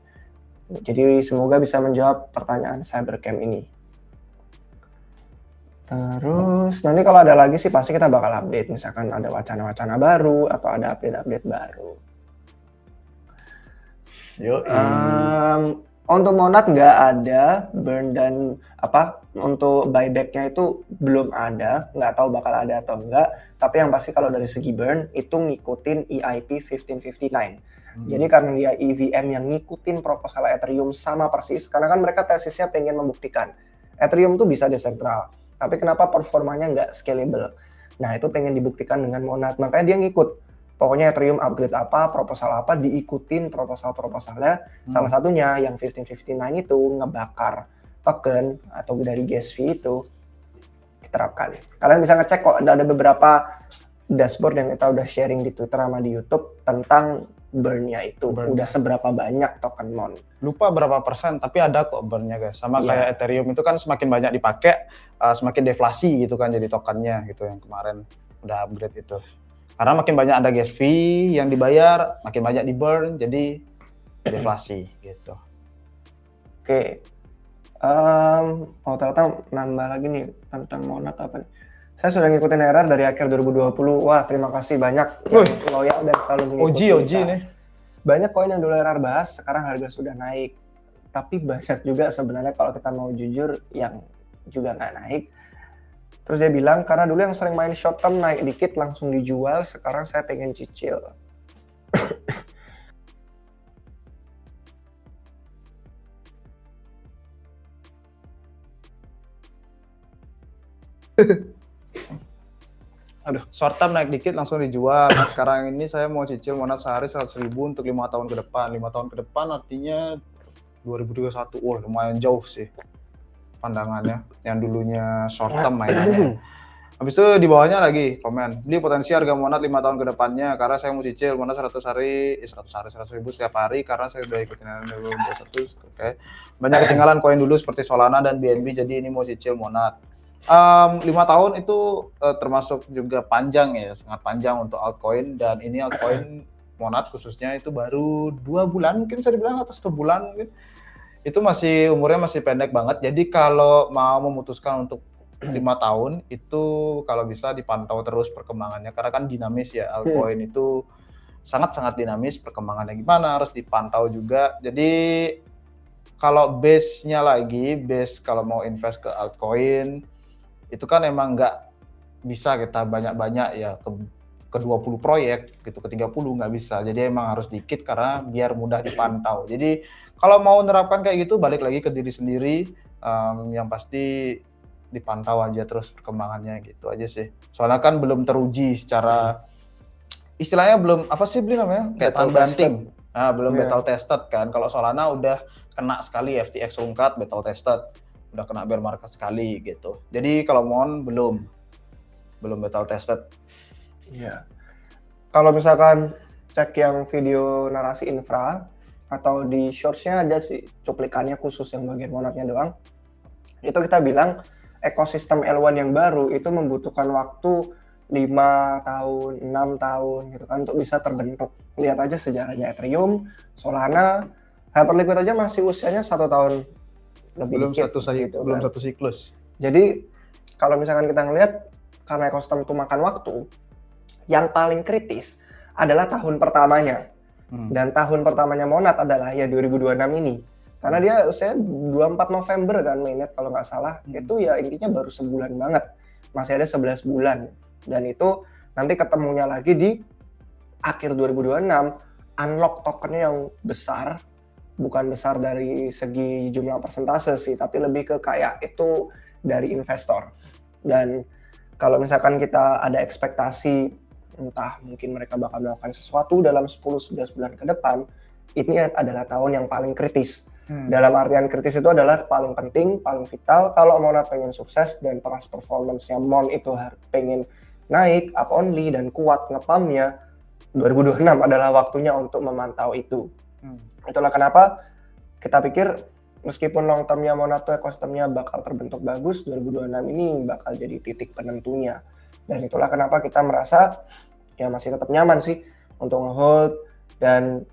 Jadi semoga bisa menjawab pertanyaan Cybercam ini. Terus nanti kalau ada lagi sih pasti kita bakal update, misalkan ada wacana-wacana baru atau ada update-update baru. Untuk Monad nggak ada burn dan untuk buybacknya itu belum ada, nggak tahu bakal ada atau enggak. Tapi yang pasti kalau dari segi burn itu ngikutin EIP 1559. Jadi karena dia EVM yang ngikutin proposal Ethereum sama persis, karena kan mereka tesisnya pengen membuktikan Ethereum tuh bisa desentral, tapi kenapa performanya nggak scalable. Nah itu pengen dibuktikan dengan Monad, makanya dia ngikut. Pokoknya Ethereum upgrade apa, proposal apa, diikutin proposal-proposalnya. Salah satunya yang 1559 itu ngebakar token atau dari gas fee itu diterapkan. Kalian bisa ngecek kok, ada beberapa dashboard yang kita udah sharing di Twitter sama di YouTube tentang burn-nya itu. Udah seberapa banyak token MON. Lupa berapa persen, tapi ada kok burn-nya guys. Sama kayak Ethereum itu kan semakin banyak dipakai, semakin deflasi gitu kan jadi tokennya gitu yang kemarin udah upgrade itu. Karena makin banyak ada gas fee yang dibayar, makin banyak di burn, jadi deflasi gitu. Oke. Ternyata nambah lagi nih tentang Monad apa nih. Saya sudah ngikutin RR dari akhir 2020. Wah, terima kasih banyak yang loyal dan selalu mengikuti. OG nih. Banyak koin yang dulu RR bahas, sekarang harga sudah naik. Tapi banyak juga sebenarnya kalau kita mau jujur yang juga nggak naik. Terus dia bilang, karena dulu yang sering main short term naik dikit langsung dijual, sekarang saya pengen cicil. Aduh, short term naik dikit langsung dijual. Nah, sekarang ini saya mau cicil Monad sehari 100.000 untuk 5 tahun ke depan. 5 tahun ke depan artinya 2021. Wah, lumayan jauh sih pandangannya. Yang dulunya short term mainannya. Habis itu di bawahnya lagi komen, beli potensi harga Monad 5 tahun ke depannya karena saya mau cicil Monad 100 ribu setiap hari karena saya udah ikutin 2021. Oke. Banyak ketinggalan koin dulu seperti Solana dan BNB, jadi ini mau cicil Monad. 5 tahun itu termasuk juga panjang ya, sangat panjang untuk altcoin, dan ini altcoin Monad khususnya itu baru 2 bulan mungkin bisa dibilang, atau 1 bulan mungkin. Itu masih umurnya masih pendek banget. Jadi kalau mau memutuskan untuk 5 tahun itu kalau bisa dipantau terus perkembangannya karena kan dinamis ya, altcoin itu sangat-sangat dinamis, perkembangannya gimana harus dipantau juga. Jadi kalau base-nya lagi, kalau mau invest ke altcoin itu kan emang nggak bisa kita banyak-banyak ya ke 20 proyek gitu, ke 30 nggak bisa. Jadi emang harus dikit karena biar mudah dipantau. Jadi kalau mau menerapkan kayak gitu balik lagi ke diri sendiri, yang pasti dipantau aja terus perkembangannya gitu aja sih. Soalnya kan belum teruji secara istilahnya belum apa sih beli namanya kayak tahun banting. Nah, belum battle tested kan. Kalau Solana udah kena sekali FTX rungkat battle tested. Udah kena bear market sekali gitu. Jadi kalau MON belum battle tested. Iya. Kalau misalkan cek yang video narasi infra atau di shorts-nya aja sih cuplikannya khusus yang bagian Monadnya doang. Itu kita bilang ekosistem L1 yang baru itu membutuhkan waktu 5 tahun, 6 tahun gitu kan untuk bisa terbentuk. Lihat aja sejarahnya Ethereum, Solana, Hyperliquid aja masih usianya 1 tahun lebih dikit. Belum satu siklus. Jadi kalau misalkan kita ngelihat karena ekosistem itu makan waktu, yang paling kritis adalah tahun pertamanya. Dan tahun pertamanya Monad adalah ya 2026 ini. Karena dia usia 24 November kan mainnet kalau nggak salah. Itu ya intinya baru sebulan banget. Masih ada 11 bulan. Dan itu nanti ketemunya lagi di akhir 2026. Unlock tokennya yang besar. Bukan besar dari segi jumlah persentase sih, tapi lebih ke kayak itu dari investor. Dan kalau misalkan kita ada ekspektasi, entah mungkin mereka bakal melakukan sesuatu dalam 10-11 bulan ke depan, ini adalah tahun yang paling kritis. Dalam artian kritis itu adalah paling penting, paling vital. Kalau Monad pengen sukses dan price performance-nya Mon itu pengen naik, up only, dan kuat ngepamnya, 2026 adalah waktunya untuk memantau itu. Itulah kenapa kita pikir meskipun long term-nya Monad tuh ekosistemnya bakal terbentuk bagus, 2026 ini bakal jadi titik penentunya. Dan itulah kenapa kita merasa ya masih tetap nyaman sih untuk nge-hold. Dan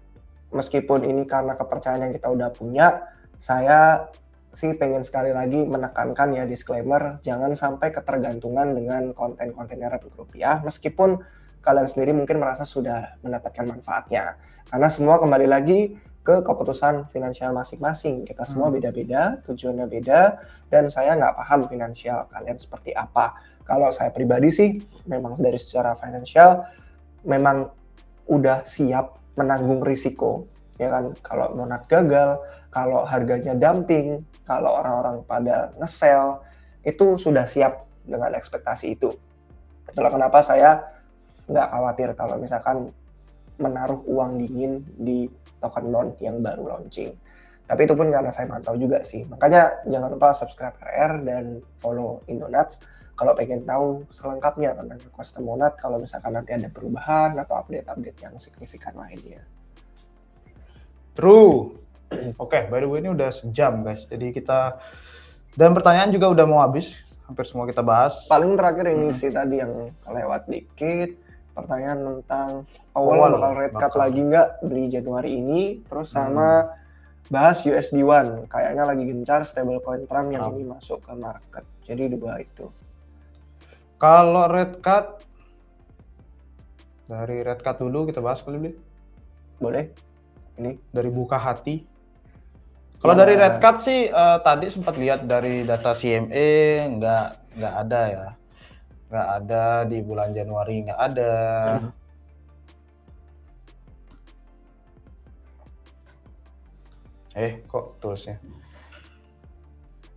meskipun ini karena kepercayaan yang kita udah punya, saya sih pengen sekali lagi menekankan ya disclaimer, jangan sampai ketergantungan dengan konten-kontennya Republik Rupiah, meskipun kalian sendiri mungkin merasa sudah mendapatkan manfaatnya. Karena semua kembali lagi ke keputusan finansial masing-masing. Kita semua beda-beda, tujuannya beda, dan saya nggak paham finansial kalian seperti apa. Kalau saya pribadi sih, memang dari secara finansial, memang udah siap menanggung risiko, ya kan? Kalau Monad gagal, kalau harganya dumping, kalau orang-orang pada nge-sell, itu sudah siap dengan ekspektasi itu. Itulah kenapa saya nggak khawatir kalau misalkan menaruh uang dingin di token Mon yang baru launching. Tapi itu pun karena saya mantau juga sih. Makanya jangan lupa subscribe RR dan follow Indonats kalau pengen tahu selengkapnya tentang ekosistem Monad, kalau misalkan nanti ada perubahan atau update-update yang signifikan lainnya. True. Oke, by the way ini udah sejam guys. Jadi kita, dan pertanyaan juga udah mau habis. Hampir semua kita bahas. Paling terakhir ini sih tadi yang kelewat dikit. Pertanyaan tentang awal bakal rate cut lagi nggak beli Januari ini. Terus sama bahas USD One. Kayaknya lagi gencar stablecoin Trump yang ini masuk ke market. Jadi dua itu. Kalau rate cut, dari rate cut dulu kita bahas kali ini. Boleh. Ini dari buka hati. Kalau dari rate cut sih tadi sempat lihat dari data CME nggak ada ya. Nggak ada di bulan Januari, nggak ada. Kok tulisnya?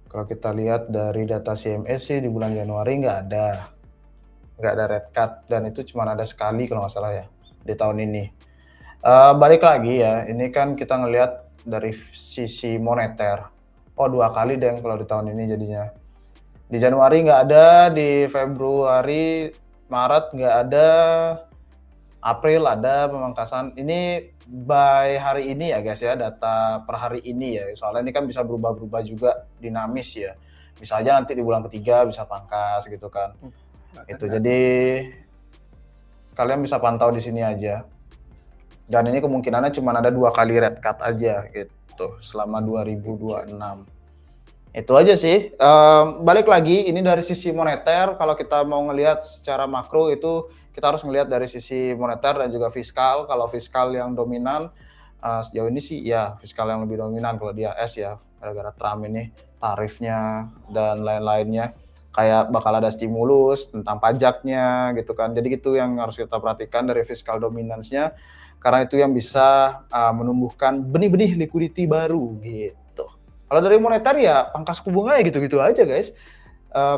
Kalau kita lihat dari data CME sih di bulan Januari nggak ada rate cut, dan itu cuma ada sekali kalau nggak salah ya di tahun ini. Balik lagi ya, ini kan kita ngelihat dari sisi moneter. Oh 2 kali deh kalau di tahun ini jadinya. Di Januari nggak ada, di Februari, Maret nggak ada, April ada pemangkasan. Ini by hari ini ya guys ya, data per hari ini ya. Soalnya ini kan bisa berubah-berubah juga, dinamis ya. Bisa aja nanti di bulan ketiga bisa pangkas gitu kan. Itu jadi kalian bisa pantau di sini aja. Dan ini kemungkinannya cuma ada 2 kali rate cut aja gitu selama 2026. Itu aja sih. Balik lagi, ini dari sisi moneter. Kalau kita mau ngelihat secara makro itu kita harus ngelihat dari sisi moneter dan juga fiskal. Kalau fiskal yang dominan sejauh ini sih ya fiskal yang lebih dominan kalau di AS ya, gara-gara Trump ini tarifnya dan lain-lainnya. Kayak bakal ada stimulus tentang pajaknya gitu kan. Jadi itu yang harus kita perhatikan dari fiskal dominance-nya. Karena itu yang bisa menumbuhkan benih-benih liquidity baru gitu. Kalau dari moneter ya pangkas suku bunga ya gitu-gitu aja guys.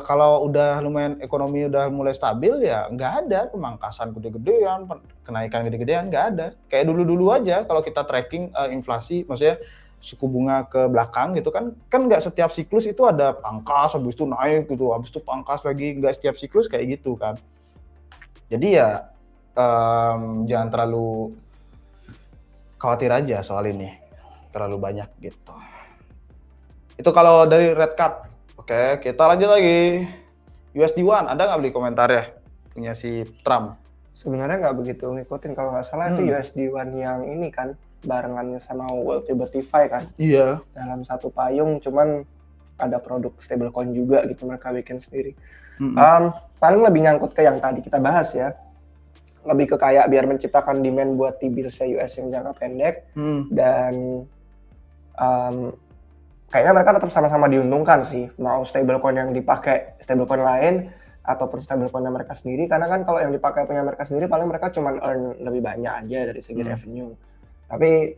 Kalau udah lumayan ekonomi udah mulai stabil ya nggak ada pemangkasan gede-gedean, kenaikan gede-gedean nggak ada. Kayak dulu-dulu aja kalau kita tracking inflasi, maksudnya suku bunga ke belakang gitu kan nggak setiap siklus itu ada pangkas, habis itu naik gitu, habis itu pangkas lagi, nggak setiap siklus kayak gitu kan. Jadi ya jangan terlalu khawatir aja soal ini, terlalu banyak gitu. Itu kalau dari rate cut. Oke, kita lanjut lagi. USD One, ada nggak beli komentarnya punya si Trump? Sebenarnya nggak begitu ngikutin, kalau nggak salah itu USD One yang ini kan barengannya sama World Liberty-Fi kan. Iya. Dalam satu payung, cuman ada produk stablecoin juga gitu mereka bikin sendiri. Paling lebih nyangkut ke yang tadi kita bahas ya. Lebih ke kayak biar menciptakan demand buat T-bills US yang jangka pendek dan kayaknya mereka tetap sama-sama diuntungkan sih, mau stablecoin yang dipakai stablecoin lain ataupun stablecoin mereka sendiri, karena kan kalau yang dipakai punya mereka sendiri paling mereka cuma earn lebih banyak aja dari segi revenue. Tapi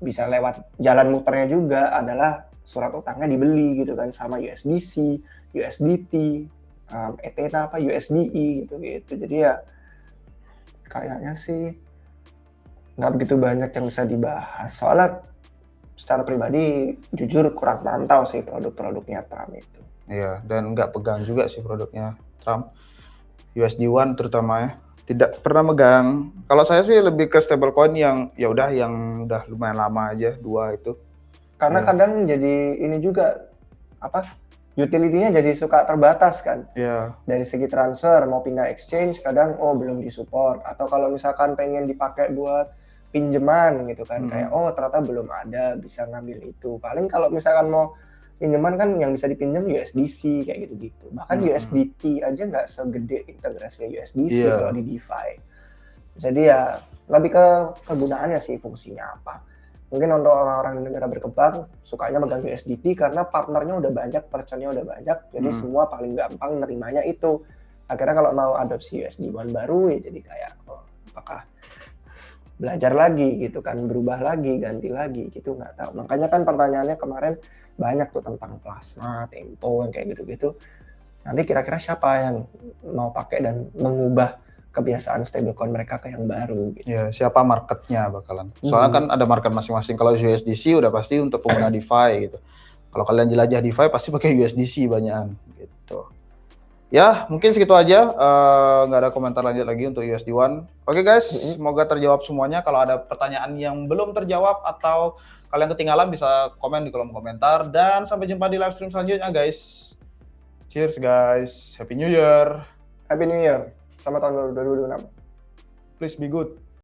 bisa lewat jalan muternya juga adalah surat utangnya dibeli gitu kan sama USDC, USDT, Ethena apa USDE gitu. Jadi ya kayaknya sih nggak begitu banyak yang bisa dibahas. Soalnya secara pribadi jujur kurang mantau sih produk-produknya Trump itu. Iya, dan nggak pegang juga sih produknya Trump. USD1 terutama ya. Tidak pernah megang. Kalau saya sih lebih ke stablecoin yang ya udah yang udah lumayan lama aja, 2 itu. Karena kadang jadi ini juga apa? Utility-nya jadi suka terbatas kan. Iya. Dari segi transfer mau pindah exchange kadang belum disupport, atau kalau misalkan pengen dipakai buat pinjaman gitu kan, kayak ternyata belum ada bisa ngambil itu. Paling kalau misalkan mau pinjaman kan yang bisa dipinjam USDC kayak gitu-gitu. Bahkan USDT aja nggak segede integrasinya USDC kalau di DeFi. Jadi ya lebih ke kegunaannya sih, fungsinya apa. Mungkin untuk orang-orang di negara berkembang sukanya megang USDT karena partnernya udah banyak, merchant-nya udah banyak, jadi semua paling gampang nerimanya itu. Akhirnya kalau mau adopsi USD1 baru ya jadi kayak apakah belajar lagi gitu kan, berubah lagi, ganti lagi gitu, nggak tahu. Makanya kan pertanyaannya kemarin banyak tuh tentang plasma, tempo, yang kayak gitu-gitu. Nanti kira-kira siapa yang mau pakai dan mengubah kebiasaan stablecoin mereka ke yang baru gitu. Ya, siapa marketnya bakalan. Soalnya kan ada market masing-masing. Kalau USDC udah pasti untuk pengguna DeFi gitu. Kalau kalian jelajah DeFi pasti pakai USDC banyakan gitu. Ya, mungkin segitu aja. Nggak ada komentar lanjut lagi untuk USD1. Oke guys, semoga terjawab semuanya. Kalau ada pertanyaan yang belum terjawab atau kalian ketinggalan bisa komen di kolom komentar. Dan sampai jumpa di live stream selanjutnya guys. Cheers guys. Happy New Year. Happy New Year. Selamat tahun 2026. Please be good.